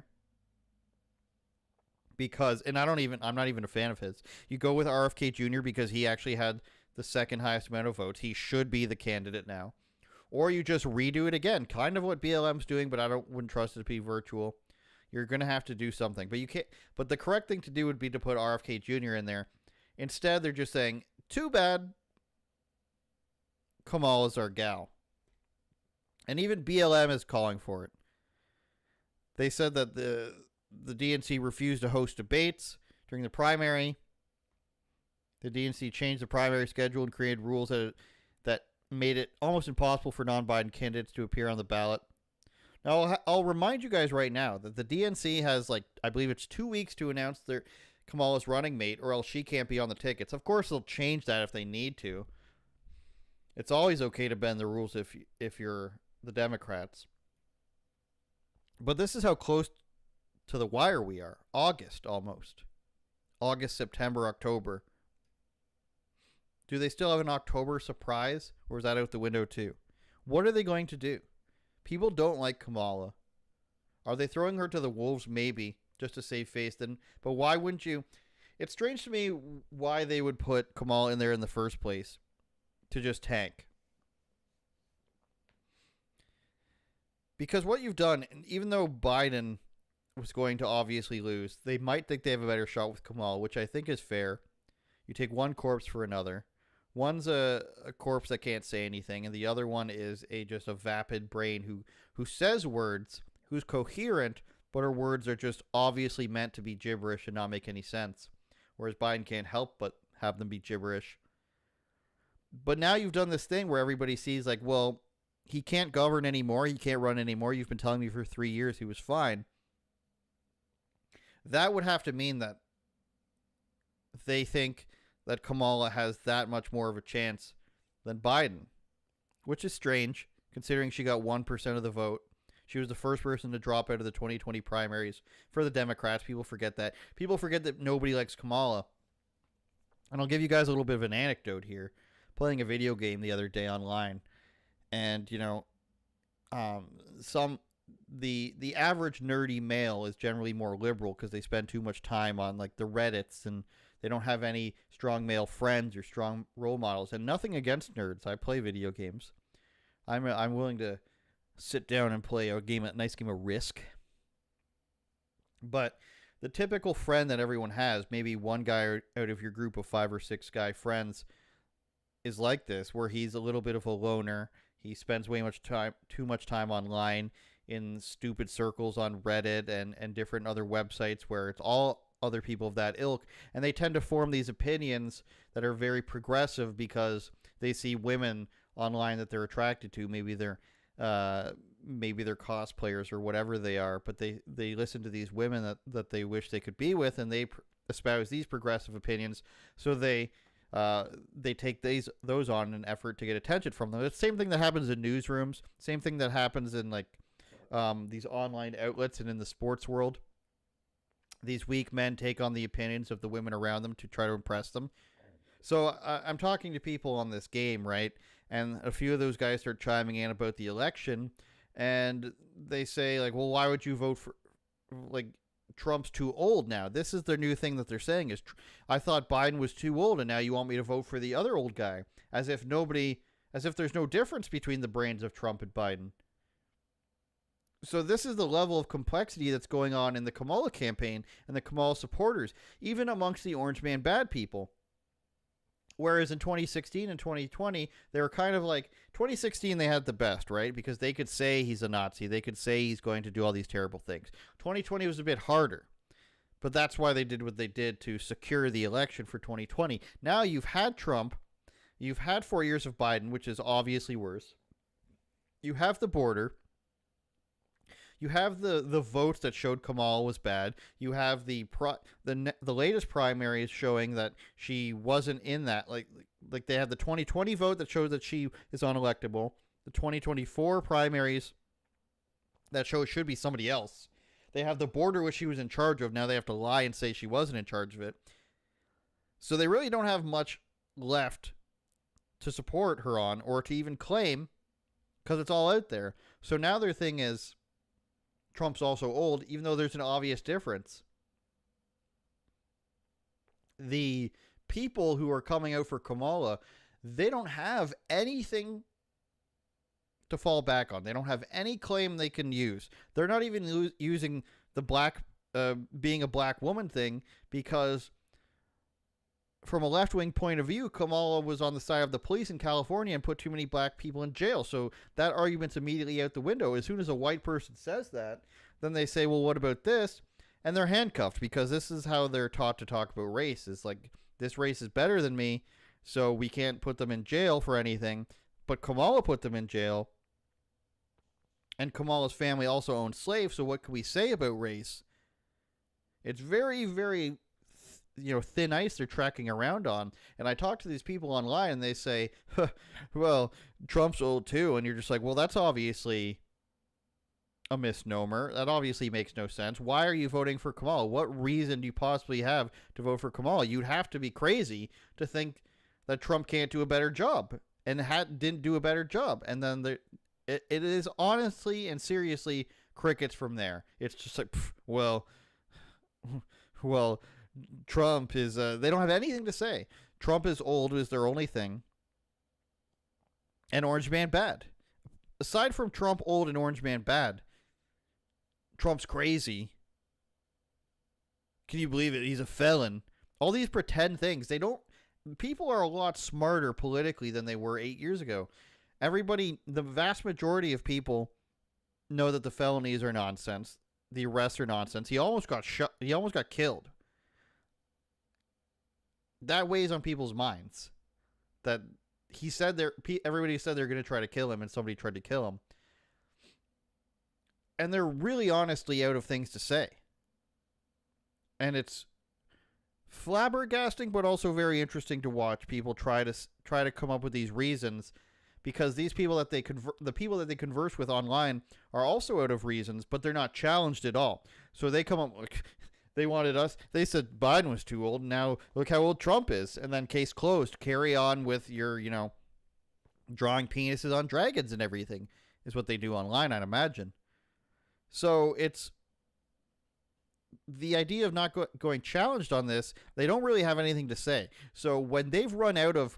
because, and I'm not even a fan of his. You go with RFK Jr. because he actually had the second highest amount of votes. He should be the candidate now. Or you just redo it again, kind of what BLM's doing, but wouldn't trust it to be virtual. You're going to have to do something. But you can't. But the correct thing to do would be to put RFK Jr. in there. Instead, they're just saying, too bad Kamala's our gal. And even BLM is calling for it. They said that the DNC refused to host debates during the primary. The DNC changed the primary schedule and created rules that made it almost impossible for non-Biden candidates to appear on the ballot. Now, I'll remind you guys right now that the DNC has, I believe it's 2 weeks to announce their Kamala's running mate, or else she can't be on the tickets. Of course, they'll change that if they need to. It's always okay to bend the rules if you're the Democrats. But this is how close to the wire we are. August, almost. August, September, October. Do they still have an October surprise, or is that out the window too? What are they going to do? People don't like Kamala. Are they throwing her to the wolves? Maybe, just to save face. But why wouldn't you? It's strange to me why they would put Kamala in there in the first place, to just tank. Because what you've done, even though Biden was going to obviously lose, they might think they have a better shot with Kamala, which I think is fair. You take one corpse for another. One's a corpse that can't say anything, and the other one is just a vapid brain who says words, who's coherent, but her words are just obviously meant to be gibberish and not make any sense. Whereas Biden can't help but have them be gibberish. But now you've done this thing where everybody sees well, he can't govern anymore, he can't run anymore. You've been telling me for 3 years he was fine. That would have to mean that they think that Kamala has that much more of a chance than Biden, which is strange considering she got 1% of the vote. She was the first person to drop out of the 2020 primaries for the Democrats. People forget that. People forget that nobody likes Kamala. And I'll give you guys a little bit of an anecdote here. Playing a video game the other day online, and the average nerdy male is generally more liberal because they spend too much time on the Reddits, and they don't have any strong male friends or strong role models. And nothing against nerds. I play video games. I'm willing to sit down and play a nice game of Risk. But the typical friend that everyone has, maybe one guy out of your group of 5 or 6 guy friends, is like this, where he's a little bit of a loner. He spends too much time online in stupid circles on Reddit and different other websites where it's all other people of that ilk, and they tend to form these opinions that are very progressive because they see women online that they're attracted to. Maybe they're cosplayers or whatever they are, but they listen to these women that they wish they could be with, and they espouse these progressive opinions. So they they take those on in an effort to get attention from them. It's the same thing that happens in newsrooms. Same thing that happens in like these online outlets and in the sports world. These weak men take on the opinions of the women around them to try to impress them. So I'm talking to people on this game, right? And a few of those guys start chiming in about the election, and they say like, "Well, why would you vote for like Trump's too old now?" This is their new thing that they're saying is, "I thought Biden was too old, and now you want me to vote for the other old guy," as if there's no difference between the brains of Trump and Biden. So this is the level of complexity that's going on in the Kamala campaign and the Kamala supporters, even amongst the Orange Man bad people. Whereas in 2016 and 2020, they were kind of like, 2016 they had the best, right? Because they could say he's a Nazi. They could say he's going to do all these terrible things. 2020 was a bit harder. But that's why they did what they did to secure the election for 2020. Now you've had Trump. You've had 4 years of Biden, which is obviously worse. You have the border. You have the votes that showed Kamala was bad. You have the latest primaries showing that she wasn't in that. Like they had the 2020 vote that shows that she is unelectable. The 2024 primaries that shows should be somebody else. They have the border, which she was in charge of. Now they have to lie and say she wasn't in charge of it. So they really don't have much left to support her on or to even claim, because it's all out there. So now their thing is, Trump's also old, even though there's an obvious difference. The people who are coming out for Kamala, they don't have anything to fall back on. They don't have any claim they can use. They're not even using the black, being a black woman thing, because from a left-wing point of view, Kamala was on the side of the police in California and put too many black people in jail. So that argument's immediately out the window. As soon as a white person says that, then they say, well, what about this? And they're handcuffed, because this is how they're taught to talk about race. It's like, this race is better than me, so we can't put them in jail for anything. But Kamala put them in jail. And Kamala's family also owned slaves, so what can we say about race? It's very, very thin ice they're tracking around on. And I talk to these people online and they say, well, Trump's old too. And you're just like, well, that's obviously a misnomer. That obviously makes no sense. Why are you voting for Kamala? What reason do you possibly have to vote for Kamala? You'd have to be crazy to think that Trump can't do a better job and didn't do a better job. And then it is honestly and seriously crickets from there. It's just like, well, Trump is, they don't have anything to say. Trump is old is their only thing. And Orange Man bad. Aside from Trump old and Orange Man bad, Trump's crazy. Can you believe it? He's a felon. All these pretend things. People are a lot smarter politically than they were 8 years ago. The vast majority of people know that the felonies are nonsense. The arrests are nonsense. He almost got shot. He almost got killed. That weighs on people's minds. That everybody said they're going to try to kill him, and somebody tried to kill him. And they're really honestly out of things to say. And it's flabbergasting, but also very interesting to watch people try to come up with these reasons, because these people that the people that they converse with online are also out of reasons, but they're not challenged at all. So they come up like, they said Biden was too old. Now look how old Trump is. And then case closed. Carry on with your, drawing penises on dragons and everything is what they do online, I'd imagine. So it's the idea of not going challenged on this. They don't really have anything to say. So when they've run out of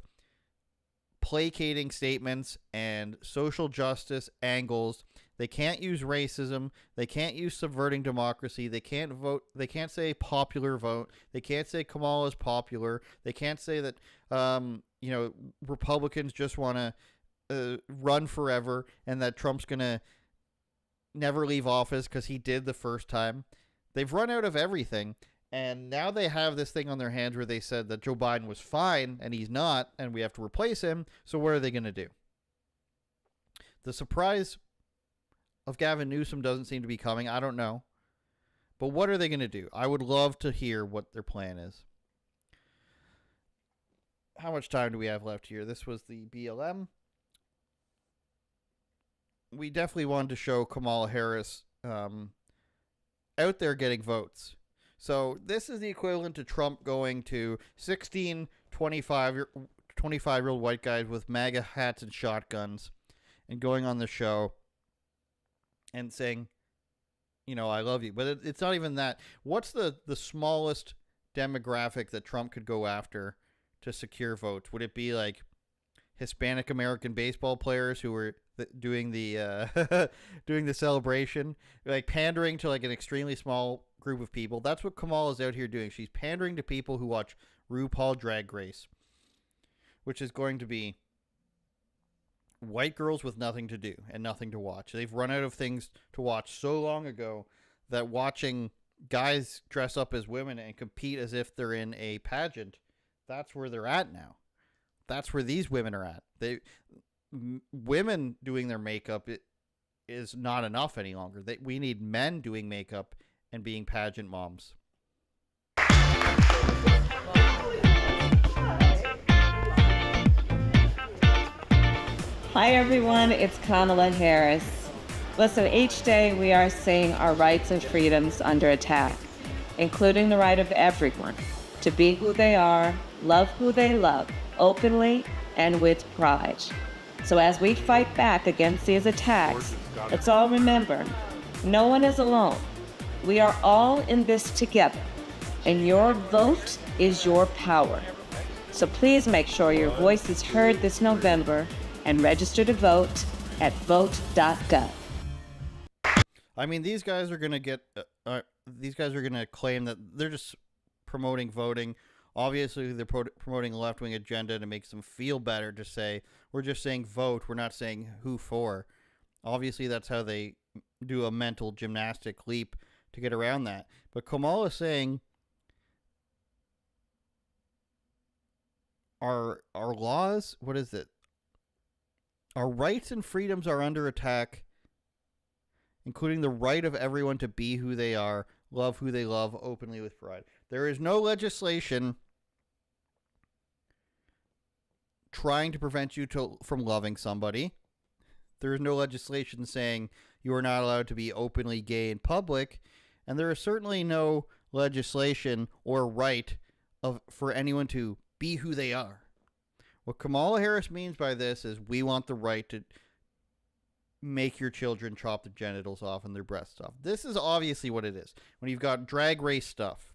placating statements and social justice angles, they can't use racism. They can't use subverting democracy. They can't vote. They can't say popular vote. They can't say Kamala's popular. They can't say that, Republicans just want to run forever and that Trump's going to never leave office because he did the first time. They've run out of everything. And now they have this thing on their hands where they said that Joe Biden was fine and he's not, and we have to replace him. So what are they going to do? The surprise of Gavin Newsom doesn't seem to be coming. I don't know. But what are they going to do? I would love to hear what their plan is. how much time do we have left here? This was the BLM. We definitely wanted to show Kamala Harris out there getting votes. So this is the equivalent to Trump going to 16 25-year-old white guys with MAGA hats and shotguns and going on the show and saying, you know, I love you. But it's not even that. What's the smallest demographic that Trump could go after to secure votes? Would it be like Hispanic American baseball players who were doing the doing the celebration, like pandering to like an extremely small group of people? That's what Kamala's out here doing. She's pandering to people who watch RuPaul Drag Race, which is going to be white girls with nothing to do and nothing to watch. They've run out of things to watch so long ago that watching guys dress up as women and compete as if they're in a pageant, that's where they're at now. That's where these women are at. Women doing their makeup is not enough any longer. We need men doing makeup and being pageant moms.
Hi everyone, it's Kamala Harris. Listen, each day we are seeing our rights and freedoms under attack, including the right of everyone to be who they are, love who they love, openly and with pride. So as we fight back against these attacks, let's all remember, no one is alone. We are all in this together, and your vote is your power. So please make sure your voice is heard this November and register to vote at vote.gov.
I mean, these guys are going to get, these guys are going to claim that they're just promoting voting. Obviously, they're promoting a left-wing agenda to make them feel better to say, we're just saying vote, we're not saying who for. Obviously, that's how they do a mental gymnastic leap to get around that. But Kamala is saying our laws, what is it? Our rights and freedoms are under attack, including the right of everyone to be who they are, love who they love, openly with pride. There is no legislation trying to prevent you from loving somebody. There is no legislation saying you are not allowed to be openly gay in public, and there is certainly no legislation or right for anyone to be who they are. What Kamala Harris means by this is we want the right to make your children chop their genitals off and their breasts off. This is obviously what it is. When you've got drag race stuff,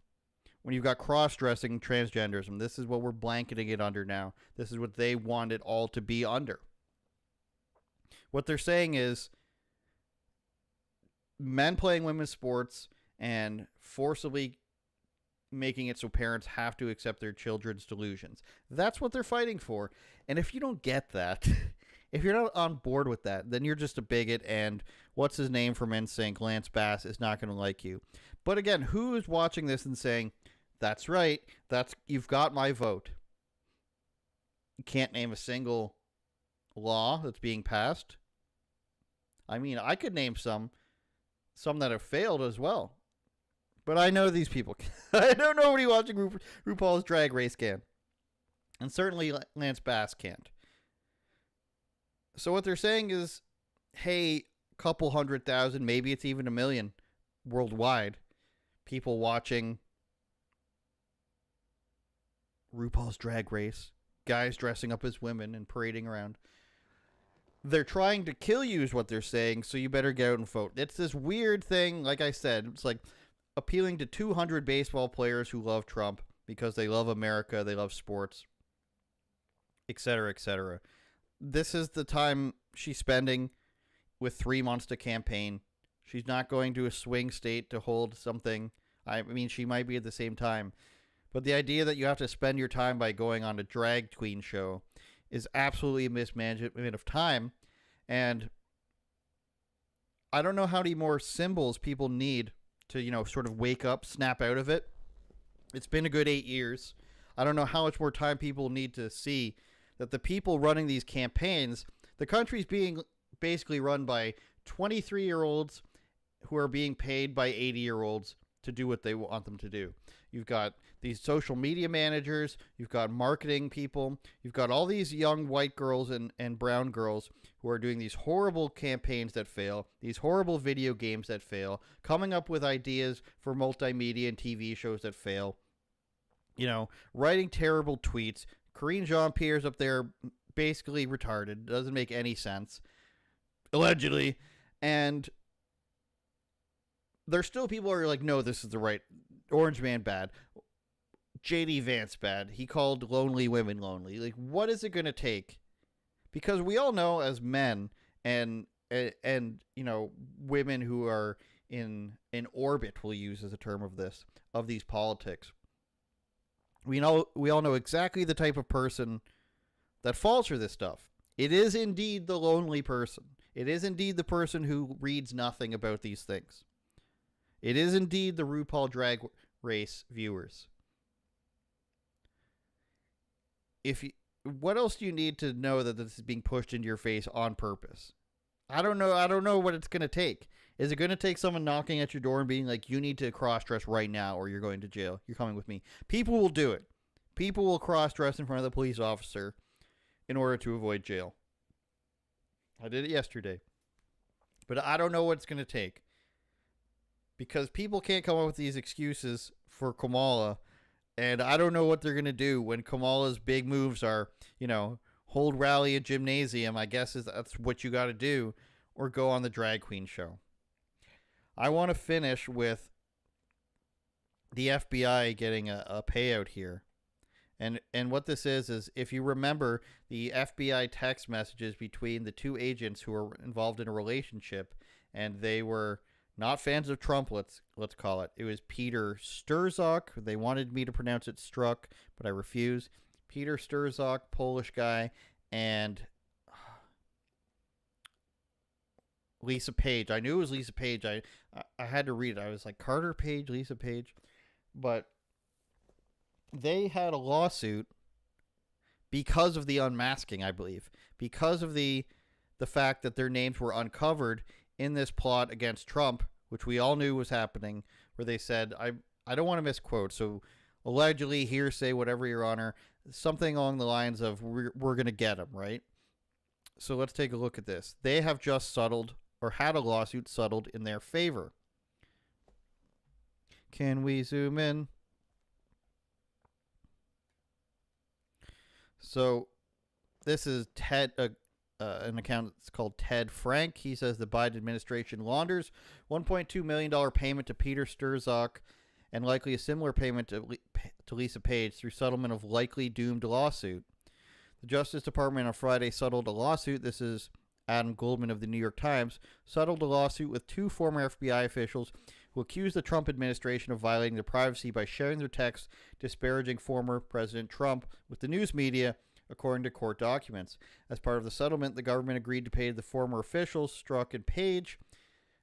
when you've got cross-dressing, transgenderism, this is what we're blanketing it under now. This is what they want it all to be under. What they're saying is men playing women's sports and forcibly making it so parents have to accept their children's delusions. That's what they're fighting for. And if you don't get that, if you're not on board with that, then you're just a bigot, and what's his name from NSYNC, Lance Bass, is not going to like you. But again, who is watching this and saying, that's right, you've got my vote? You can't name a single law that's being passed. I mean, I could name some that have failed as well. But I know these people. I know nobody watching RuPaul's Drag Race can. And certainly Lance Bass can't. So what they're saying is, hey, couple 100,000, maybe it's even 1 million worldwide, people watching RuPaul's Drag Race, guys dressing up as women and parading around. They're trying to kill you is what they're saying, so you better get out and vote. It's this weird thing, like I said, it's like appealing to 200 baseball players who love Trump because they love America, they love sports, etc., etc. This is the time she's spending with 3 months to campaign. She's not going to a swing state to hold something. I mean, she might be at the same time. But the idea that you have to spend your time by going on a drag queen show is absolutely a mismanagement of time. And I don't know how many more symbols people need to, sort of wake up, snap out of it. It's been a good 8 years. I don't know how much more time people need to see that the people running these campaigns, the country's being basically run by 23-year-olds who are being paid by 80-year-olds to do what they want them to do. You've got these social media managers. You've got marketing people. You've got all these young white girls and brown girls who are doing these horrible campaigns that fail, these horrible video games that fail, coming up with ideas for multimedia and TV shows that fail, writing terrible tweets. Karine Jean-Pierre's up there basically retarded. Doesn't make any sense. Allegedly. And there's still people who are like, no, this is the right. Orange Man bad. J.D. Vance bad. He called lonely women lonely. Like, what is it going to take? Because we all know as men and women who are in orbit, we'll use as a term of these politics. We all know exactly the type of person that falls for this stuff. It is indeed the lonely person. It is indeed the person who reads nothing about these things. It is indeed the RuPaul Drag Race viewers. What else do you need to know that this is being pushed into your face on purpose? I don't know what it's going to take. Is it going to take someone knocking at your door and being like, you need to cross-dress right now or you're going to jail? You're coming with me. People will do it. People will cross-dress in front of the police officer in order to avoid jail. I did it yesterday. But I don't know what it's going to take. Because people can't come up with these excuses for Kamala. And I don't know what they're going to do when Kamala's big moves are, hold rally at gymnasium. I guess that's what you got to do. Or go on the drag queen show. I want to finish with the FBI getting a payout here. And what this is if you remember the FBI text messages between the two agents who were involved in a relationship, and they were not fans of Trump, let's call it. It was Peter Strzok. They wanted me to pronounce it Struck, but I refused. Peter Strzok, Polish guy, and Lisa Page. I knew it was Lisa Page. I had to read it. I was like, Carter Page, Lisa Page. But they had a lawsuit because of the unmasking, I believe. Because of the fact that their names were uncovered in this plot against Trump, which we all knew was happening, where they said, I don't want to misquote, so allegedly, hearsay, whatever, Your Honor, something along the lines of, we're going to get him, right? So let's take a look at this. They have just settled, or had a lawsuit settled in their favor. Can we zoom in? So this is Ted, an account that's called Ted Frank. He says the Biden administration launders $1.2 million payment to Peter Strzok and likely a similar payment to Lisa Page through settlement of likely doomed lawsuit. The Justice Department on Friday settled a lawsuit. This is Adam Goldman of the New York Times, settled a lawsuit with two former FBI officials who accused the Trump administration of violating their privacy by sharing their texts disparaging former President Trump with the news media, according to court documents. As part of the settlement, the government agreed to pay the former officials, Strzok and Page,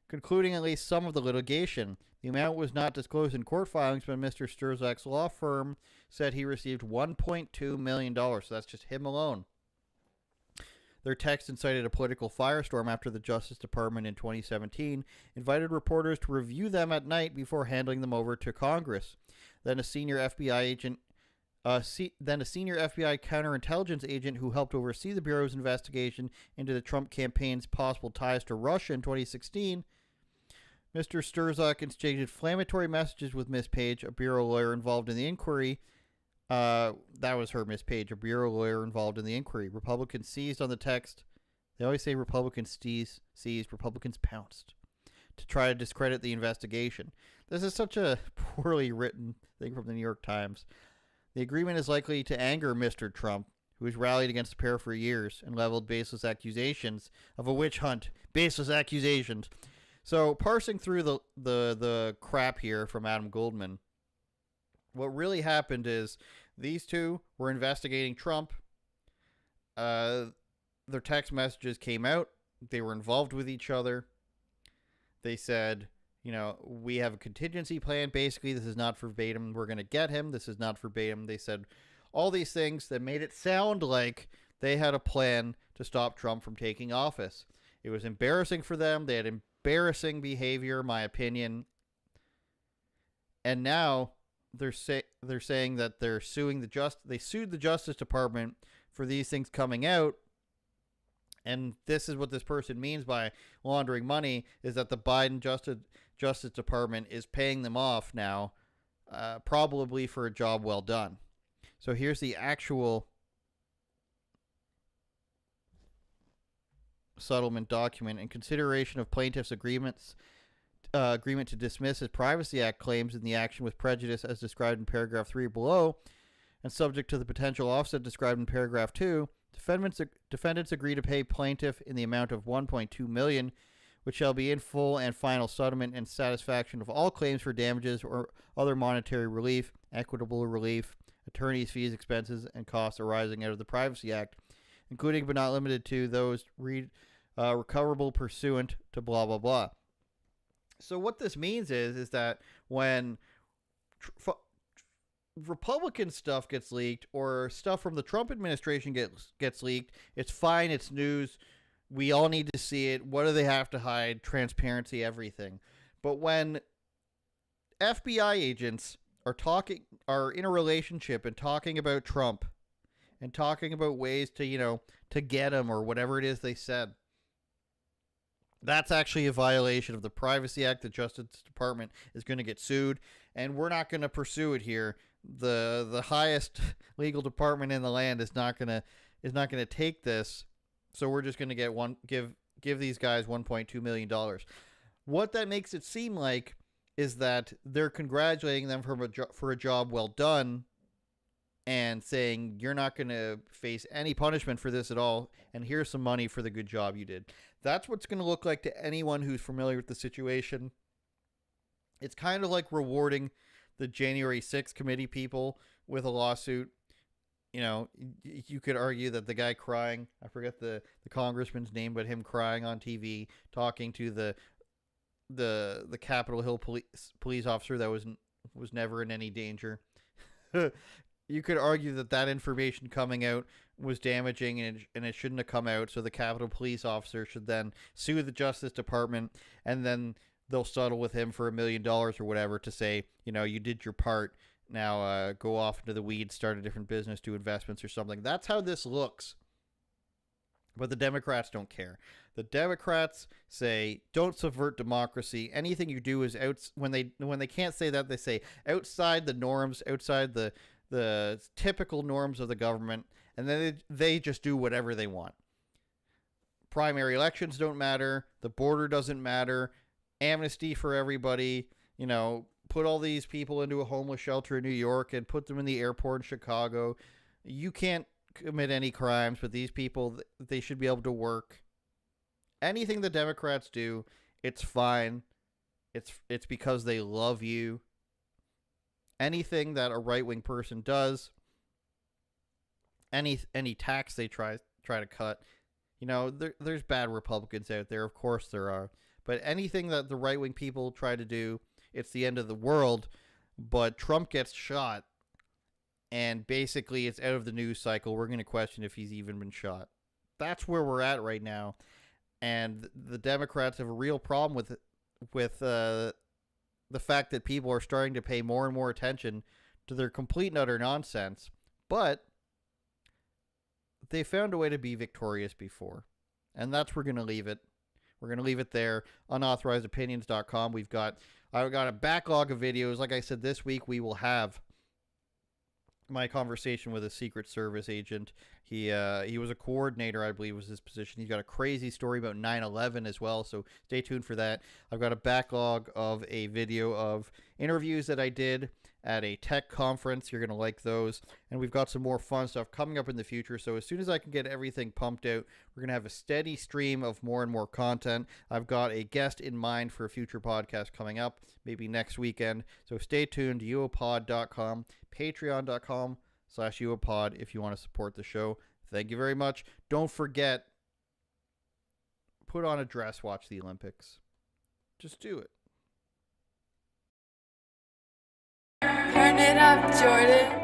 concluding at least some of the litigation. The amount was not disclosed in court filings, but Mr. Strzok's law firm said he received $1.2 million, so that's just him alone. Their text incited a political firestorm after the Justice Department in 2017 invited reporters to review them at night before handing them over to Congress. Then a senior FBI counterintelligence agent who helped oversee the Bureau's investigation into the Trump campaign's possible ties to Russia in 2016, Mr. Strzok exchanged inflammatory messages with Ms. Page, a Bureau lawyer involved in the inquiry. That was her, Ms. Page, a Bureau lawyer involved in the inquiry. Republicans seized on the text. They always say Republicans seized, Republicans pounced to try to discredit the investigation. This is such a poorly written thing from the New York Times. The agreement is likely to anger Mr. Trump, who has rallied against the pair for years and leveled baseless accusations of a witch hunt. Baseless accusations. So, parsing through the crap here from Adam Goldman, what really happened is these two were investigating Trump. Their text messages came out. They were involved with each other. They said, we have a contingency plan. Basically, this is not verbatim. We're going to get him. This is not verbatim. They said all these things that made it sound like they had a plan to stop Trump from taking office. It was embarrassing for them. They had embarrassing behavior, in my opinion. And now they're saying that they're suing they sued the Justice Department for these things coming out. And this is what this person means by laundering money, is that the Biden Justice Department is paying them off now, probably for a job well done. So here's the actual settlement document. In consideration of plaintiff's agreement to dismiss his Privacy Act claims in the action with prejudice as described in paragraph 3 below, and subject to the potential offset described in paragraph 2, defendants agree to pay plaintiff in the amount of $1.2 million, which shall be in full and final settlement and satisfaction of all claims for damages or other monetary relief, equitable relief, attorney's fees, expenses, and costs arising out of the Privacy Act, including but not limited to those recoverable pursuant to blah, blah, blah. So what this means is that when Republican stuff gets leaked or stuff from the Trump administration gets leaked, it's fine, it's news, we all need to see it, what do they have to hide, transparency, everything. But when FBI agents are in a relationship and talking about Trump and talking about ways to get him or whatever it is they said, that's actually a violation of the Privacy Act. The Justice Department is going to get sued, and we're not going to pursue it here. The highest legal department in the land is not going to take this. So we're just going to give these guys $1.2 million. What that makes it seem like is that they're congratulating them for a job well done and saying you're not going to face any punishment for this at all, and here's some money for the good job you did. That's what's going to look like to anyone who's familiar with the situation. It's kind of like rewarding the January 6th committee people with a lawsuit. You could argue that the guy crying, I forget the congressman's name, but him crying on TV, talking to the Capitol Hill police officer that was never in any danger. You could argue that information coming out was damaging and it shouldn't have come out, so the Capitol Police officer should then sue the Justice Department, and then they'll settle with him for $1 million or whatever to say, you did your part, now go off into the weeds, start a different business, do investments or something. That's how this looks. But the Democrats don't care. The Democrats say, don't subvert democracy. Anything you do is when they can't say that, they say outside the norms, outside the typical norms of the government, and then they just do whatever they want. Primary elections don't matter. The border doesn't matter. Amnesty for everybody. Put all these people into a homeless shelter in New York and put them in the airport in Chicago. You can't commit any crimes, but these people, they should be able to work. Anything the Democrats do, it's fine. It's because they love you. Anything that a right-wing person does, any tax they try to cut, there's bad Republicans out there, of course there are, but anything that the right-wing people try to do, it's the end of the world. But Trump gets shot, and basically it's out of the news cycle. We're going to question if he's even been shot. That's where we're at right now, and the Democrats have a real problem with the fact that people are starting to pay more and more attention to their complete and utter nonsense, but they found a way to be victorious before. And that's where we're going to leave it. We're going to leave it there. UnAuthorizedOpinions.com. I've got a backlog of videos. Like I said, this week we will have my conversation with a Secret Service agent. He was a coordinator, I believe was his position. He's got a crazy story about 9/11 as well, so stay tuned for that. I've got a backlog of a video of interviews that I did at a tech conference. You're going to like those. And we've got some more fun stuff coming up in the future. So as soon as I can get everything pumped out, we're going to have a steady stream of more and more content. I've got a guest in mind for a future podcast coming up, maybe next weekend. So stay tuned, uopod.com, patreon.com/uopod if you want to support the show. Thank you very much. Don't forget, put on a dress, watch the Olympics. Just do it.
Turn it up, Jordan.